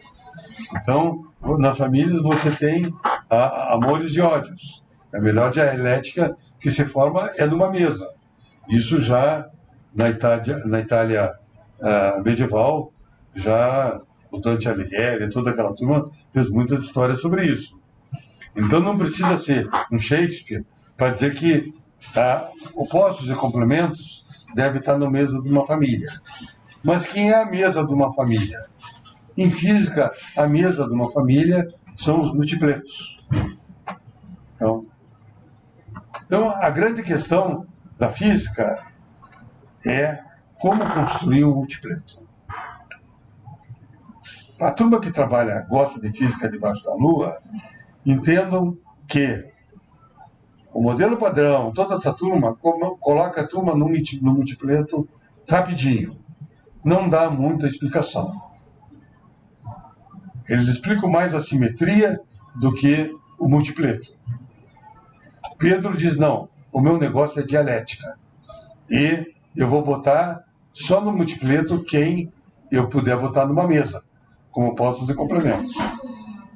Então, nas famílias você tem amores e ódios. A melhor dialética que se forma é numa mesa. Isso já na Itália medieval, já o Dante Alighieri, toda aquela turma fez muitas histórias sobre isso. Então não precisa ser um Shakespeare para dizer que opostos e complementos devem estar no mesmo de uma família. Mas quem é a mesa de uma família? Em física, a mesa de uma família são os multipletos. Então, a grande questão da física é como construir um multipleto. A turma que gosta de física debaixo da Lua, entendam que o modelo padrão, toda essa turma, coloca a turma no multipleto rapidinho. Não dá muita explicação. Eles explicam mais a simetria do que o multipleto. Pedro diz: não, o meu negócio é dialética. E eu vou botar só no multipleto quem eu puder botar numa mesa, como opostos e complementos.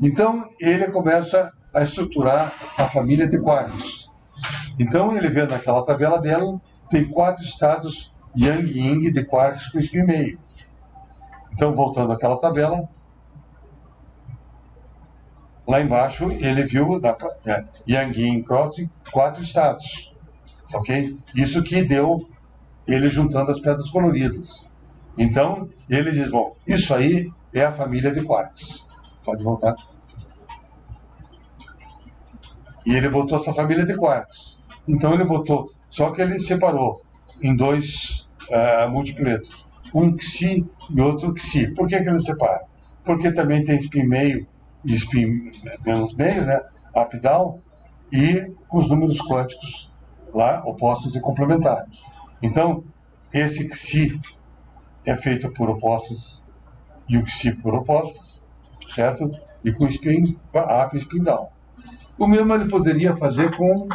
Então, ele começa a estruturar a família de quarks. Então, ele vê naquela tabela dela, tem 4 estados Yang e Yin de quarks com spin meio. Então, voltando àquela tabela, lá embaixo, ele viu Yang e Yin crossing 4 estados. Ok? Isso que deu ele juntando as pedras coloridas. Então, ele diz: bom, isso aí é a família de quarks. Pode voltar. E ele botou essa família de quarks. Então, ele botou, só que ele separou em 2 multipletos. Um Xi e outro Xi. Por que ele separa? Porque também tem spin meio e spin menos meio, né? Up down, e com os números quânticos lá opostos e complementares. Então, esse Xi é feito por opostos e o Xi por opostos, certo? E com spin up e spin down. O mesmo ele poderia fazer com...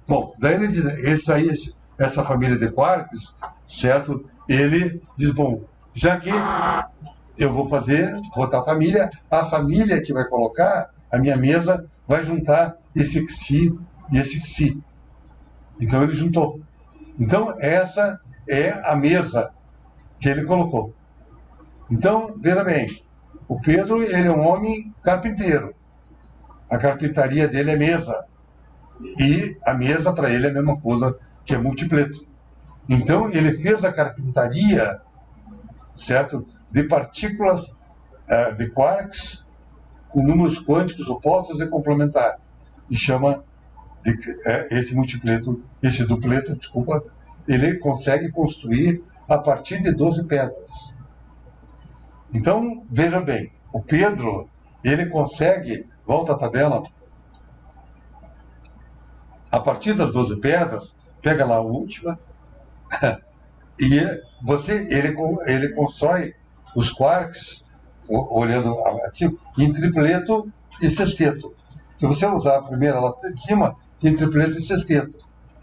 bom, daí ele diz, essa família de quarks, certo? Ele diz: bom, já que eu vou botar a família que vai colocar, a minha mesa vai juntar esse Xi e esse Xi. Então ele juntou. Então essa é a mesa que ele colocou. Então, veja bem, o Pedro, ele é um homem carpinteiro. A carpintaria dele é mesa. E a mesa para ele é a mesma coisa que é multipleto. Então ele fez a carpintaria, certo, de partículas de quarks com números quânticos opostos e complementares. E chama esse dupleto, desculpa, ele consegue construir a partir de 12 pedras. Então, veja bem, o Pedro, ele consegue, volta à tabela, a partir das 12 pedras, pega lá a última, e ele constrói os quarks, olhando aqui, em tripleto e sexteto. Se você usar a primeira lá em cima, tem tripleto e sexteto.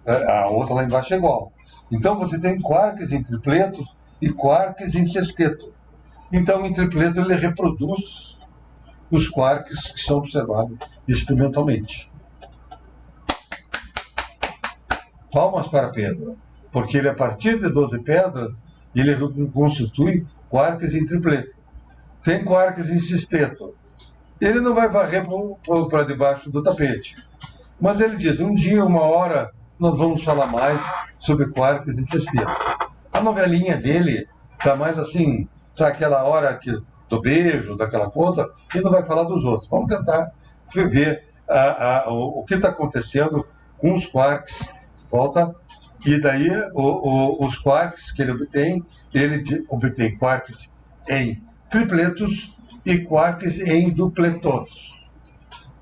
A outra lá embaixo é igual. Então você tem quarks em tripletos e quarks em sexteto. Então, em tripleto, ele reproduz os quarks que são observados experimentalmente. Palmas para Pedro, porque ele, a partir de 12 pedras, ele constitui quarks em tripleto. Tem quarks em sexteto. Ele não vai varrer para debaixo do tapete. Mas ele diz: um dia, uma hora, nós vamos falar mais sobre quarks em sexteto. A novelinha dele está mais assim, sabe, aquela hora do beijo, daquela coisa, e não vai falar dos outros. Vamos tentar ver o que está acontecendo com os quarks. Volta. E daí os quarks que ele obtém quarks em tripletos e quarks em dupletos.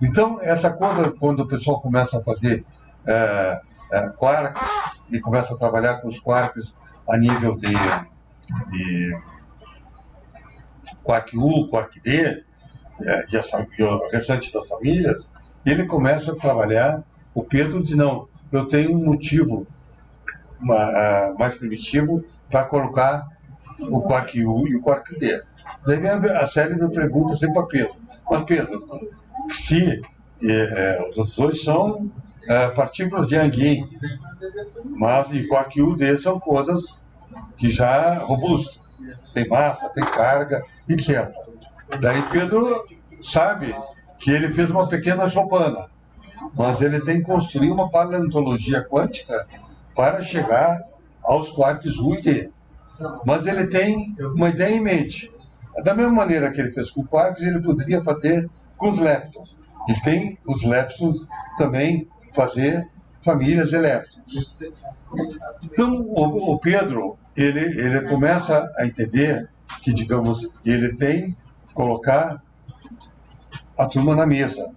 Então, essa coisa, quando o pessoal começa a fazer quarks e começa a trabalhar com os quarks a nível de quark U, quark D, e o restante das famílias, ele começa a trabalhar. O Pedro diz: não, eu tenho um motivo mais primitivo para colocar o quark U e o quark D. Daí a Célia me pergunta sempre para Pedro: mas Pedro, se os outros dois são partículas de Yang-Yin, mas e quark U e D são coisas que já robustas, tem massa, tem carga, etc. Daí Pedro sabe que ele fez uma pequena chopana, mas ele tem que construir uma paleontologia quântica para chegar aos quarks U e D. Mas ele tem uma ideia em mente. Da mesma maneira que ele fez com quarks, ele poderia fazer com os leptons. E tem os leptons também fazer famílias de leptons. Então, o Pedro, ele começa a entender que, digamos, ele tem que colocar a turma na mesa.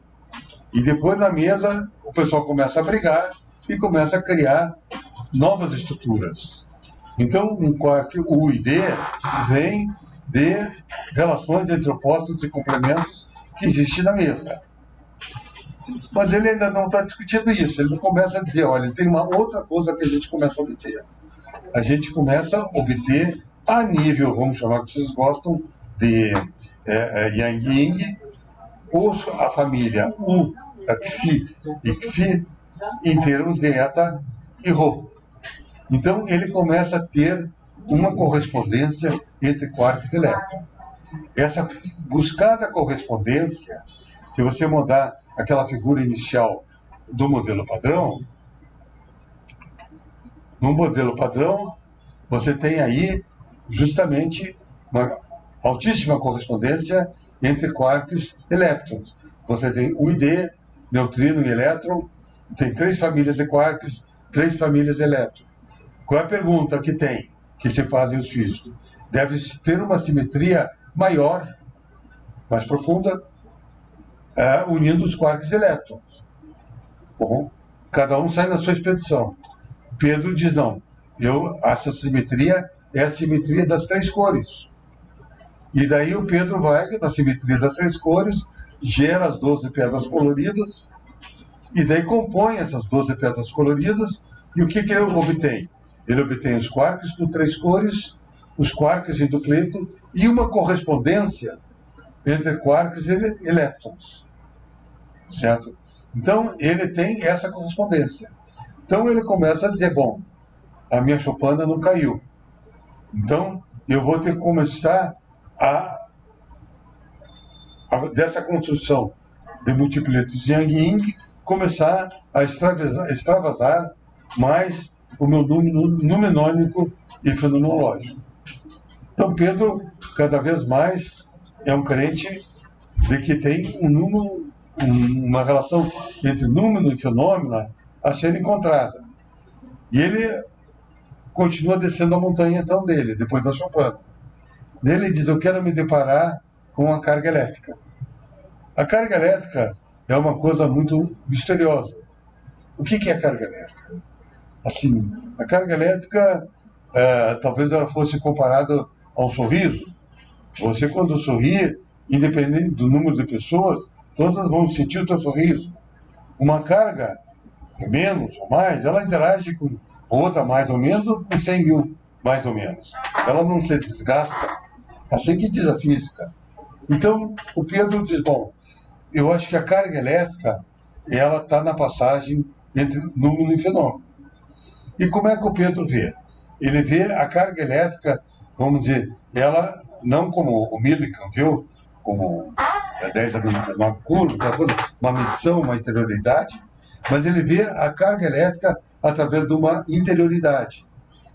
E depois na mesa, o pessoal começa a brigar e começa a criar novas estruturas. Então, um quark U e D vem de relações entre opostos e complementos que existem na mesa. Mas ele ainda não está discutindo isso. Ele começa a dizer: olha, tem uma outra coisa que a gente começa a obter. A gente começa a obter a nível, vamos chamar que vocês gostam, de Yang-Yin, a família U, a Xi e Xi, em termos de eta e Rho. Então, ele começa a ter uma correspondência entre quarks e leptons. Essa buscada correspondência, se você mudar aquela figura inicial do modelo padrão, no modelo padrão, você tem aí justamente uma altíssima correspondência entre quarks e leptons. Você tem U e D, neutrino e elétron, tem 3 famílias de quarks, 3 famílias de elétrons. Qual é a pergunta que se fazem os físicos? Deve ter uma simetria maior, mais profunda, unindo os quarks e elétrons. Bom, cada um sai na sua expedição. Pedro diz: não, essa simetria é a simetria das 3 cores. E daí o Pedro vai na simetria das 3 cores, gera as 12 pedras coloridas, e daí compõe essas 12 pedras coloridas, e o que ele obtém? Ele obtém os quarks com 3 cores, os quarks em dupleto, e uma correspondência entre quarks e elétrons. Certo? Então, ele tem essa correspondência. Então, ele começa a dizer: bom, a minha chopana não caiu. Então, eu vou ter que começar dessa construção de multipletos de Yang-Yin, começar a extravasar mais o meu número numenônico e fenomenológico. Então, Pedro, cada vez mais, é um crente de que tem uma relação entre número e fenômeno a ser encontrada. E ele continua descendo a montanha, então, dele, depois da chopana. Ele diz: eu quero me deparar com a carga elétrica. A carga elétrica é uma coisa muito misteriosa. O que é a carga elétrica? Assim, a carga elétrica, talvez ela fosse comparada ao sorriso. Você, quando sorri, independente do número de pessoas, todas vão sentir o teu sorriso. Uma carga, menos ou mais, ela interage com outra mais ou menos, ou com 100 mil mais ou menos. Ela não se desgasta, assim que diz a física. Então, o Pedro diz: bom, eu acho que a carga elétrica, ela está na passagem entre número e fenômeno. E como é que o Pedro vê? Ele vê a carga elétrica, vamos dizer, ela não como o Millikan viu, como 10 a 29 curvas, uma medição, uma interioridade, mas ele vê a carga elétrica através de uma interioridade.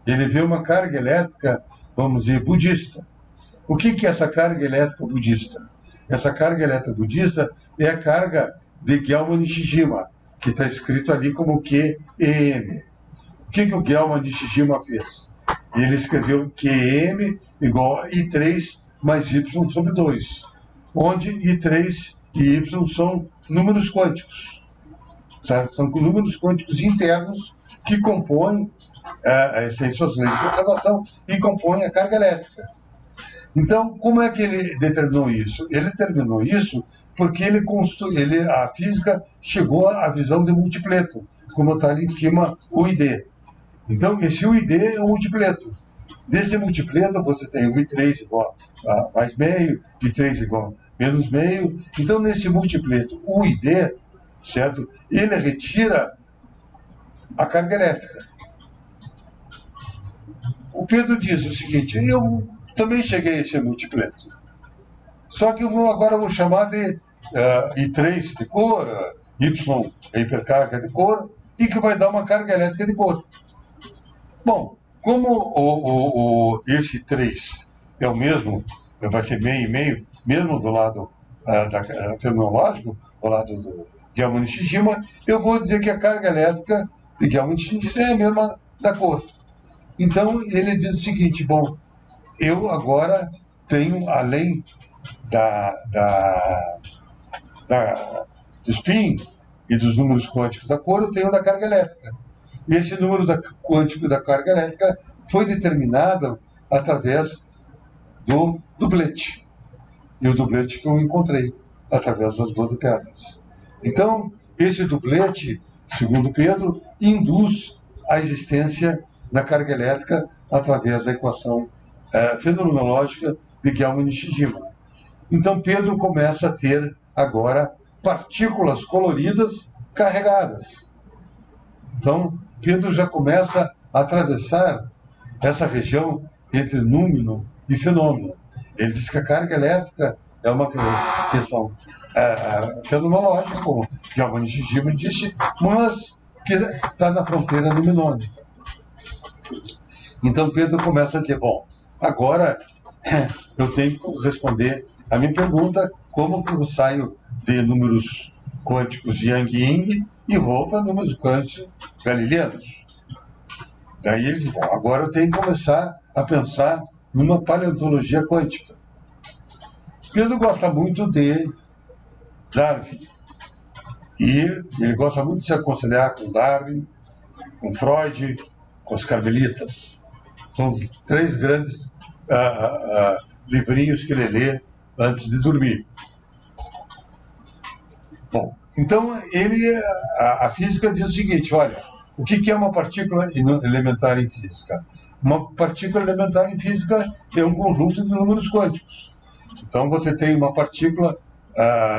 Ele vê uma carga elétrica, vamos dizer, budista. O que é essa carga elétrica budista? Essa carga elétrica budista é a carga de Gyalma Nishijima, que está escrito ali como QEM. que o Gelman Nishijima fez? Ele escreveu QM igual a I3 mais Y sobre 2, onde I3 e Y são números quânticos. Certo? São números quânticos internos que compõem tem suas leis de conservação e compõem a carga elétrica. Então, como é que ele determinou isso? Ele determinou isso porque a física chegou à visão de multipleto, como está ali em cima o ID. Então, esse UID é um multipleto. Desse multipleto, você tem o I3 igual a mais meio, I3 igual a menos meio. Então, nesse multipleto UID, certo? Ele retira a carga elétrica. O Pedro diz o seguinte: eu também cheguei a esse multipleto. Só que agora eu vou chamar de I3 de cor, Y é hipercarga de cor, e que vai dar uma carga elétrica de cor. Bom, como esse 3 é o mesmo, vai ser meio e meio, mesmo do lado fenomenológico, do lado do Gelman Nishijima, eu vou dizer que a carga elétrica de Gelman Nishijima é a mesma da cor. Então ele diz o seguinte: bom, eu agora tenho, além do spin e dos números quânticos da cor, eu tenho da carga elétrica. E esse número quântico da carga elétrica foi determinado através do dublete. E o dublete que eu encontrei através das 12 pedras. Então, esse dublete, segundo Pedro, induz a existência da carga elétrica através da equação fenomenológica de Gelman Nishijima. Então, Pedro começa a ter agora partículas coloridas carregadas. Então, Pedro já começa a atravessar essa região entre número e fenômeno. Ele diz que a carga elétrica é uma questão fenomenológica, como Gelman Nishijima disse, mas que está na fronteira luminônica. Então Pedro começa a dizer: bom, agora eu tenho que responder a minha pergunta, como que eu saio de números quânticos Yang-Ying e vou para números quânticos galileanos. Daí ele diz: bom, agora eu tenho que começar a pensar numa paleontologia quântica. Pedro gosta muito de Darwin. E ele gosta muito de se aconselhar com Darwin, com Freud, com os carmelitas. São os 3 grandes livrinhos que ele lê antes de dormir. Bom, então a física diz o seguinte: olha, o que é uma partícula elementar em física? Uma partícula elementar em física é um conjunto de números quânticos. Então você tem uma partícula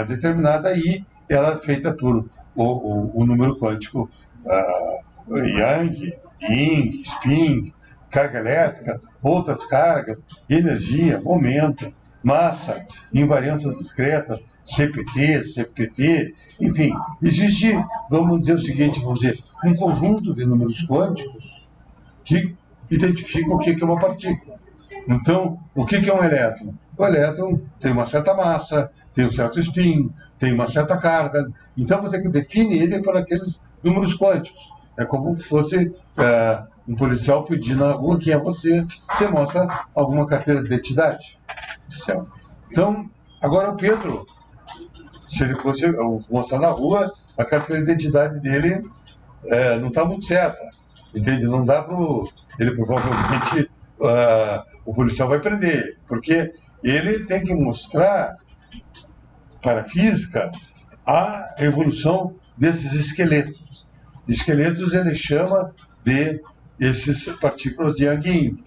determinada aí, ela é feita por o número quântico Yang, Ying, spin, carga elétrica, outras cargas, energia, momento, massa, invariâncias discretas, CPT, CPT, enfim, existe, vamos dizer o seguinte, um conjunto de números quânticos que identificam o que é uma partícula. Então, o que é um elétron? O elétron tem uma certa massa, tem um certo spin, tem uma certa carga, então você define ele por aqueles números quânticos. É como se fosse um policial pedir na rua quem é você mostra alguma carteira de identidade. Certo? Então, agora o Pedro, se ele fosse mostrar na rua, a carteira de identidade dele não está muito certa. Entende? Não dá para ele, provavelmente, o policial vai prender, porque ele tem que mostrar para a física a evolução desses esqueletos. Esqueletos ele chama de essas partículas de Yang-Ying.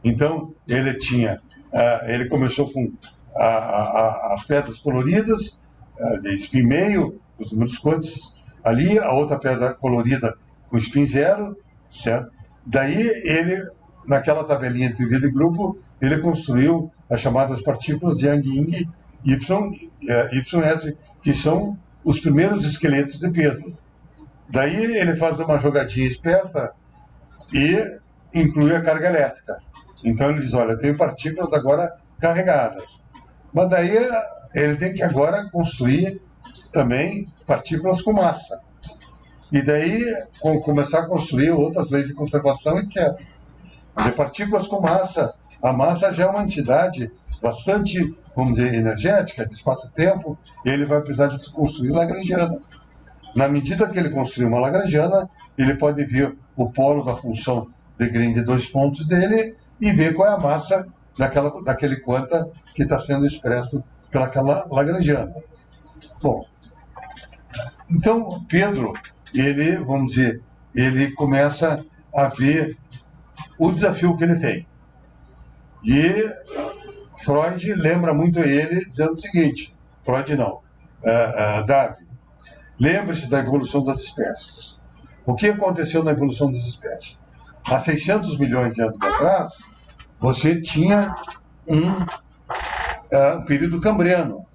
Então, ele começou com as pedras coloridas, de spin meio, os números quânticos ali, a outra pedra colorida com spin zero, certo? Daí ele, naquela tabelinha de teoria de grupo, ele construiu as chamadas partículas de Yang-Ying YS, que são os primeiros esqueletos de Pedro. Daí ele faz uma jogadinha esperta e inclui a carga elétrica. Então ele diz: olha, eu tenho partículas agora carregadas. Mas daí ele tem que agora construir também partículas com massa. E daí começar a construir outras leis de conservação e queda. De partículas com massa, a massa já é uma entidade bastante, vamos dizer, energética, de espaço-tempo, e ele vai precisar de se construir lagrangiana. Na medida que ele construir uma lagrangiana, ele pode ver o polo da função de Green de 2 pontos dele e ver qual é a massa daquele quanta que está sendo expresso pelaquela lagrangiana. Bom, então Pedro, ele, vamos dizer, ele começa a ver o desafio que ele tem. E Freud lembra muito ele dizendo o seguinte, Freud não, Darwin, lembre-se da evolução das espécies. O que aconteceu na evolução das espécies? Há 600 milhões de anos atrás, você tinha um período cambriano.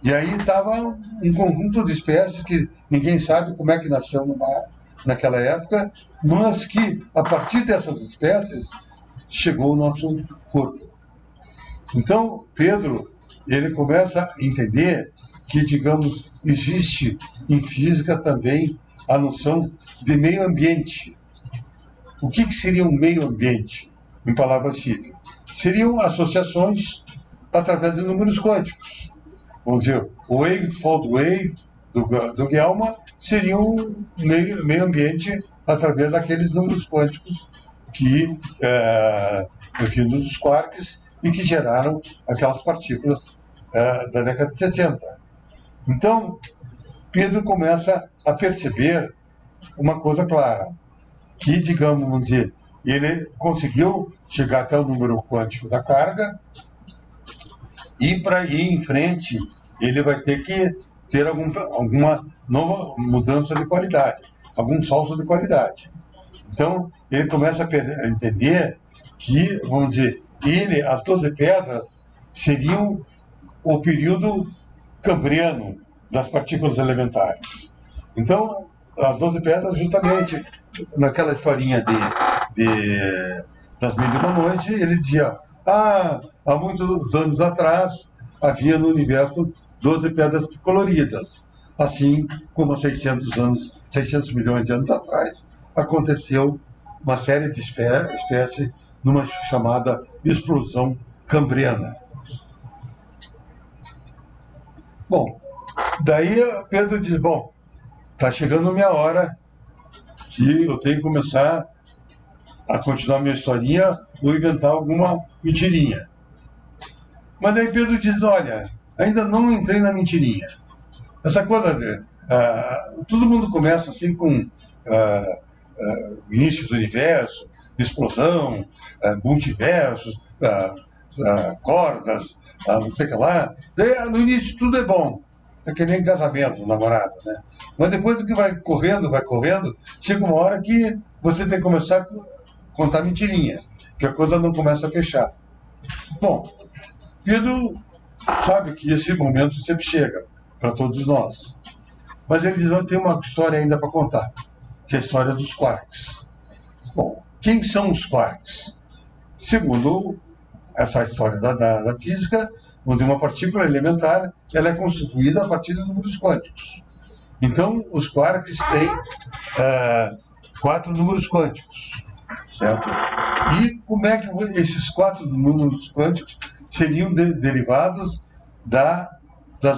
E aí estava um conjunto de espécies que ninguém sabe como é que nasceu naquela época, mas que, a partir dessas espécies, chegou o nosso corpo. Então, Pedro, ele começa a entender que, digamos, existe em física também a noção de meio ambiente. O que seria um meio ambiente, em palavras simples? Seriam associações através de números quânticos. Vamos dizer, o wave-fold wave do Gelman seria um meio ambiente através daqueles números quânticos que, vindo dos quarks, e que geraram aquelas partículas da década de 60. Então, Pedro começa a perceber uma coisa clara, que, digamos, vamos dizer, ele conseguiu chegar até o número quântico da carga, e para ir em frente, ele vai ter que ter alguma nova mudança de qualidade, algum salto de qualidade. Então, ele começa a entender que, vamos dizer, as 12 pedras seriam o período cambriano das partículas elementares. Então, as 12 pedras, justamente, naquela historinha das 1001 Noite, ele dizia, há muitos anos atrás, havia no universo 12 pedras coloridas. Assim como há 600 milhões de anos atrás, aconteceu uma série de espécies numa chamada explosão cambriana. Bom, daí Pedro diz, bom, está chegando a minha hora que eu tenho que começar a continuar minha historinha ou inventar alguma mentirinha. Mas daí Pedro diz, olha, ainda não entrei na mentirinha. Essa coisa de... todo mundo começa assim com início do universo, explosão, multiversos, cordas, não sei o que lá. Daí, no início tudo é bom. É que nem casamento, namorado, né? Mas depois do que vai correndo, chega uma hora que você tem que começar a contar mentirinha, que a coisa não começa a fechar. Bom, Pedro sabe que esse momento sempre chega para todos nós. Mas eles vão ter uma história ainda para contar, que é a história dos quarks. Bom, quem são os quarks? Segundo essa história da física, onde uma partícula elementar ela é constituída a partir de números quânticos. Então, os quarks têm 4 números quânticos, certo? E como é que esses 4 números quânticos seriam derivados das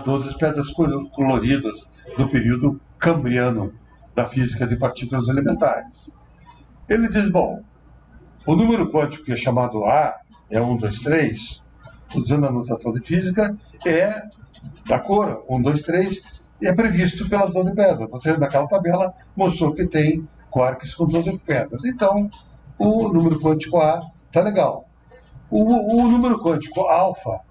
12 pedras coloridas do período cambriano da física de partículas elementares? Ele diz, bom, o número quântico que é chamado A, é 1, 2, 3, usando a notação de física, é da cor 1, 2, 3, e é previsto pelas 12 pedras. Você, naquela tabela, mostrou que tem quarks com 12 pedras. Então, o número quântico A está legal. O número quântico alfa,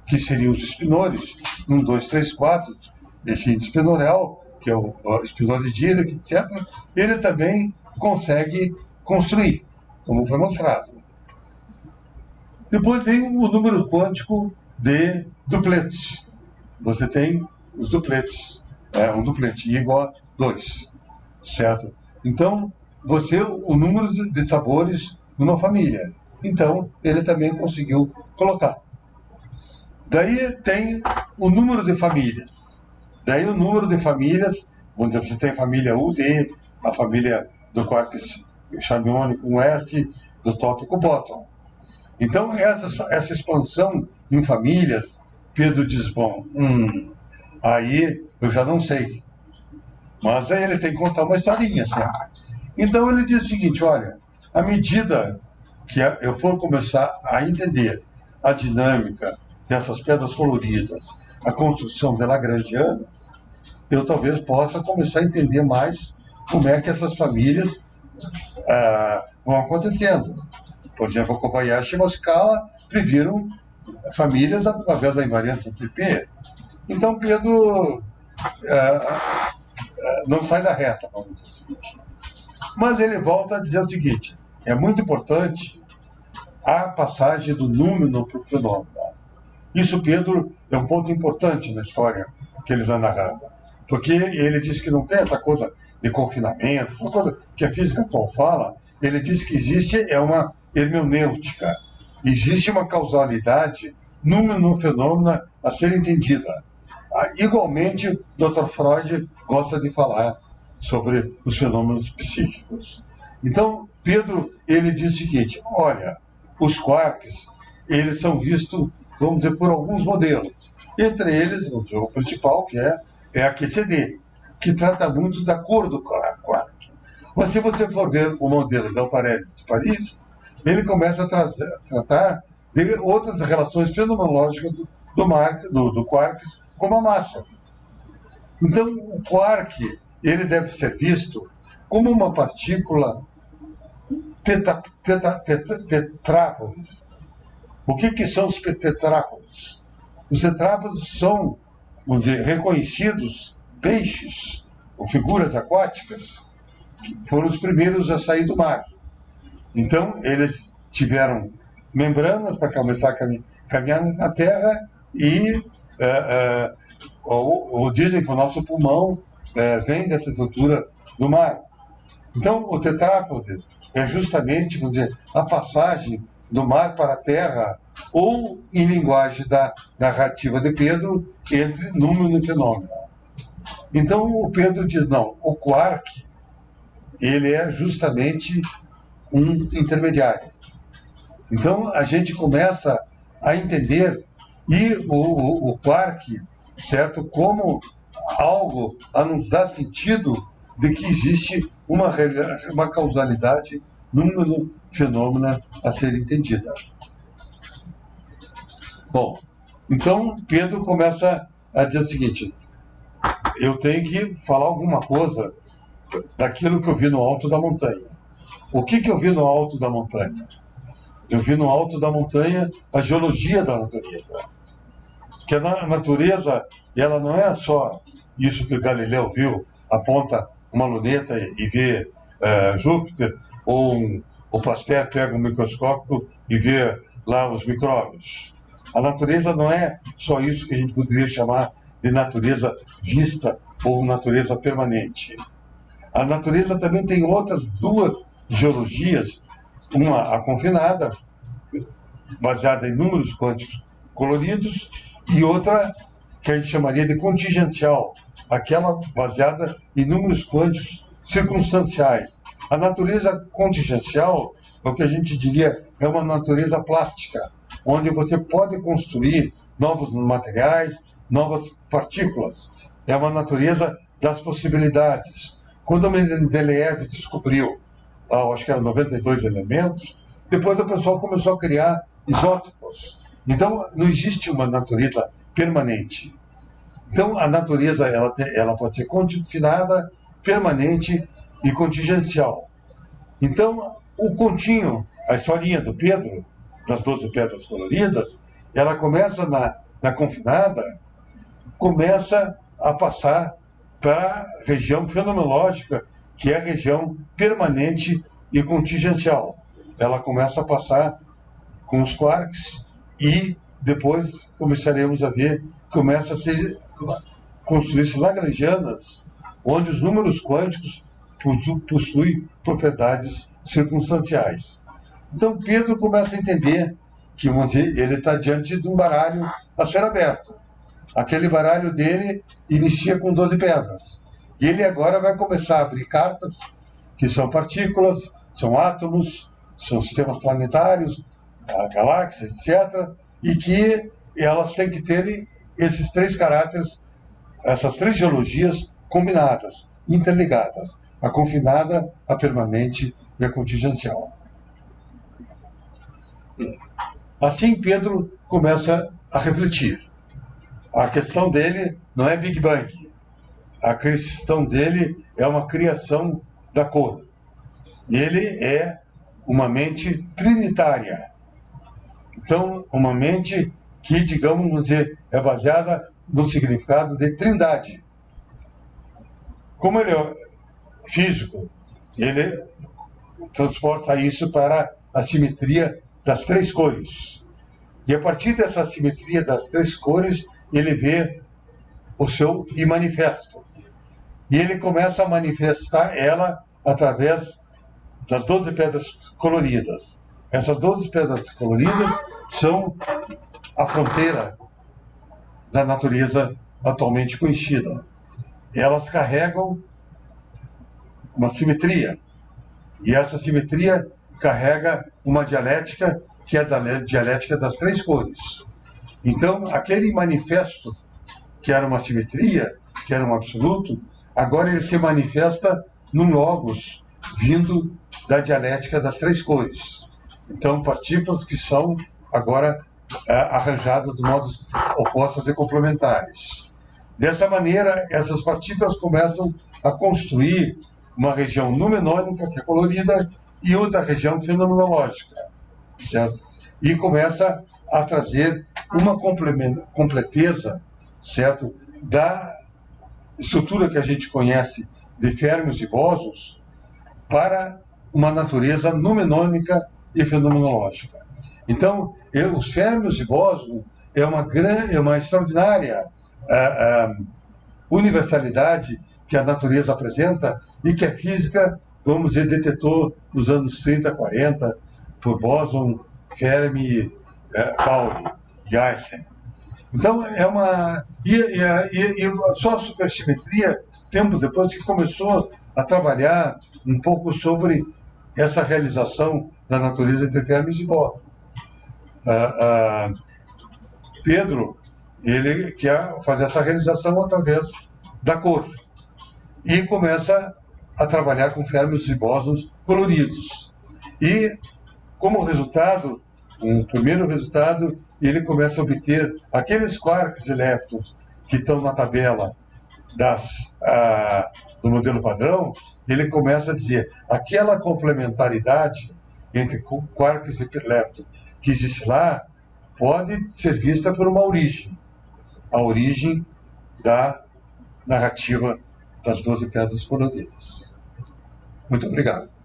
que seriam os espinores, 1, 2, 3, 4, esse índice espinorial, que é o espinor de Dirac, etc., ele também consegue construir, como foi mostrado. Depois vem o número quântico de dupletes. Você tem os dupletes. Um duplete I igual a 2, certo? Então, o número de sabores numa família. Então, ele também conseguiu colocar. Daí tem o número de famílias. Daí o número de famílias onde você tem a família UD, a família do quark fermiônico com S, do tópico bóton. Então, essa expansão em famílias, Pedro diz, bom, aí eu já não sei. Mas aí ele tem que contar uma historinha sempre. Então ele diz o seguinte, olha, à medida que eu for começar a entender a dinâmica dessas pedras coloridas, a construção de Lagrangiana, eu talvez possa começar a entender mais como é que essas famílias vão acontecendo. Por exemplo, Kobayashi e Moskala previram famílias através da invariância CP. Então Pedro não sai da reta, vamos dizer assim. Mas ele volta a dizer o seguinte, é muito importante a passagem do número para o fenômeno. Isso, Pedro, é um ponto importante na história que ele está narrando. Porque ele diz que não tem essa coisa de confinamento, essa coisa que a física atual fala, ele diz que existe uma hermenêutica, existe uma causalidade no fenômeno a ser entendida. Igualmente, Dr. Freud gosta de falar sobre os fenômenos psíquicos. Então, Pedro, ele diz o seguinte, olha, os quarks, eles são vistos, vamos dizer, por alguns modelos. Entre eles, vamos dizer, o principal, que é a QCD, que trata muito da cor do quark. Mas se você for ver o modelo da Altarelli de Paris, ele começa a tratar de outras relações fenomenológicas do quark como a massa. Então, o quark, ele deve ser visto como uma partícula tetrápodes. O que são os tetrápodes? Os tetrápodes são, vamos dizer, reconhecidos peixes ou figuras aquáticas que foram os primeiros a sair do mar. Então, eles tiveram membranas para começar a caminhar na Terra e dizem que o nosso pulmão vem dessa estrutura do mar. Então, o tetrápode é justamente, vamos dizer, a passagem do mar para a Terra, ou, em linguagem da narrativa de Pedro, entre número e fenômeno. Então, o Pedro diz, não, o quark, ele é justamente um intermediário. Então, a gente começa a entender e o quark, certo, como algo a nos dar sentido de que existe uma causalidade número fenômeno a ser entendida. Bom, então Pedro começa a dizer o seguinte, eu tenho que falar alguma coisa daquilo que eu vi no alto da montanha. O que eu vi no alto da montanha? Eu vi no alto da montanha a geologia da natureza. Que a natureza, ela não é só isso que o Galileu viu, aponta uma luneta e vê Júpiter, ou o Pasteur pega um microscópio e vê lá os micróbios. A natureza não é só isso que a gente poderia chamar de natureza vista ou natureza permanente. A natureza também tem outras duas geologias, uma a confinada, baseada em números quânticos coloridos, e outra que a gente chamaria de contingencial, aquela baseada em números quânticos circunstanciais. A natureza contingencial, o que a gente diria, é uma natureza plástica, onde você pode construir novos materiais, novas partículas. É uma natureza das possibilidades. Quando o Mendeleev descobriu, acho que eram 92 elementos, depois o pessoal começou a criar isótopos. Então, não existe uma natureza permanente. Então, a natureza ela pode ser confinada, permanente e contingencial. Então, o contínuo, a historinha do Pedro, das 12 pedras coloridas, ela começa na confinada, começa a passar para a região fenomenológica, que é a região permanente e contingencial. Ela começa a passar com os quarks e depois começaremos a ver, começa a ser construir-se lagrangianas, onde os números quânticos possuem propriedades circunstanciais. Então Pedro começa a entender que, vamos dizer, ele está diante de um baralho a ser aberto. Aquele baralho dele inicia com 12 pedras. E ele agora vai começar a abrir cartas, que são partículas, são átomos, são sistemas planetários, galáxias, etc., e que elas têm que ter esses três caráteres, essas três geologias combinadas, interligadas: a confinada, a permanente e a contingencial. Assim, Pedro começa a refletir. A questão dele não é Big Bang. A questão dele é uma criação da cor. Ele é uma mente trinitária. Então, uma mente que, digamos dizer, é baseada no significado de trindade. Como ele é físico, ele transporta isso para a simetria das três cores. E a partir dessa simetria das três cores, ele vê o seu manifesto. E ele começa a manifestar ela através das 12 pedras coloridas. Essas 12 pedras coloridas são a fronteira da natureza atualmente conhecida. Elas carregam uma simetria. E essa simetria carrega uma dialética, que é a dialética das três cores. Então, aquele manifesto, que era uma simetria, que era um absoluto, agora ele se manifesta num logos, vindo da dialética das três cores. Então, partículas que são agora arranjadas de modos opostos e complementares. Dessa maneira, essas partículas começam a construir uma região numenônica, que é colorida, e outra região fenomenológica, certo? E começa a trazer uma completeza, certo, da estrutura que a gente conhece de férmions e bósons para uma natureza numenônica e fenomenológica. Então, os férmions e bósons é uma extraordinária universalidade que a natureza apresenta e que a física, vamos dizer, detetou nos anos 30, 40, por Boson, Fermi, Pauli e Einstein. Então, é uma... E só a supersimetria, tempos depois, que começou a trabalhar um pouco sobre essa realização da natureza entre Fermi e Boson. Pedro, ele quer fazer essa realização através da cor. E começa a trabalhar com férmions e bósons coloridos. E, como resultado, um primeiro resultado, ele começa a obter aqueles quarks e leptons que estão na tabela do modelo padrão. Ele começa a dizer aquela complementaridade entre quarks e leptons que existe lá pode ser vista por uma origem, a origem da narrativa das 12 pedras coloridas. Muito obrigado.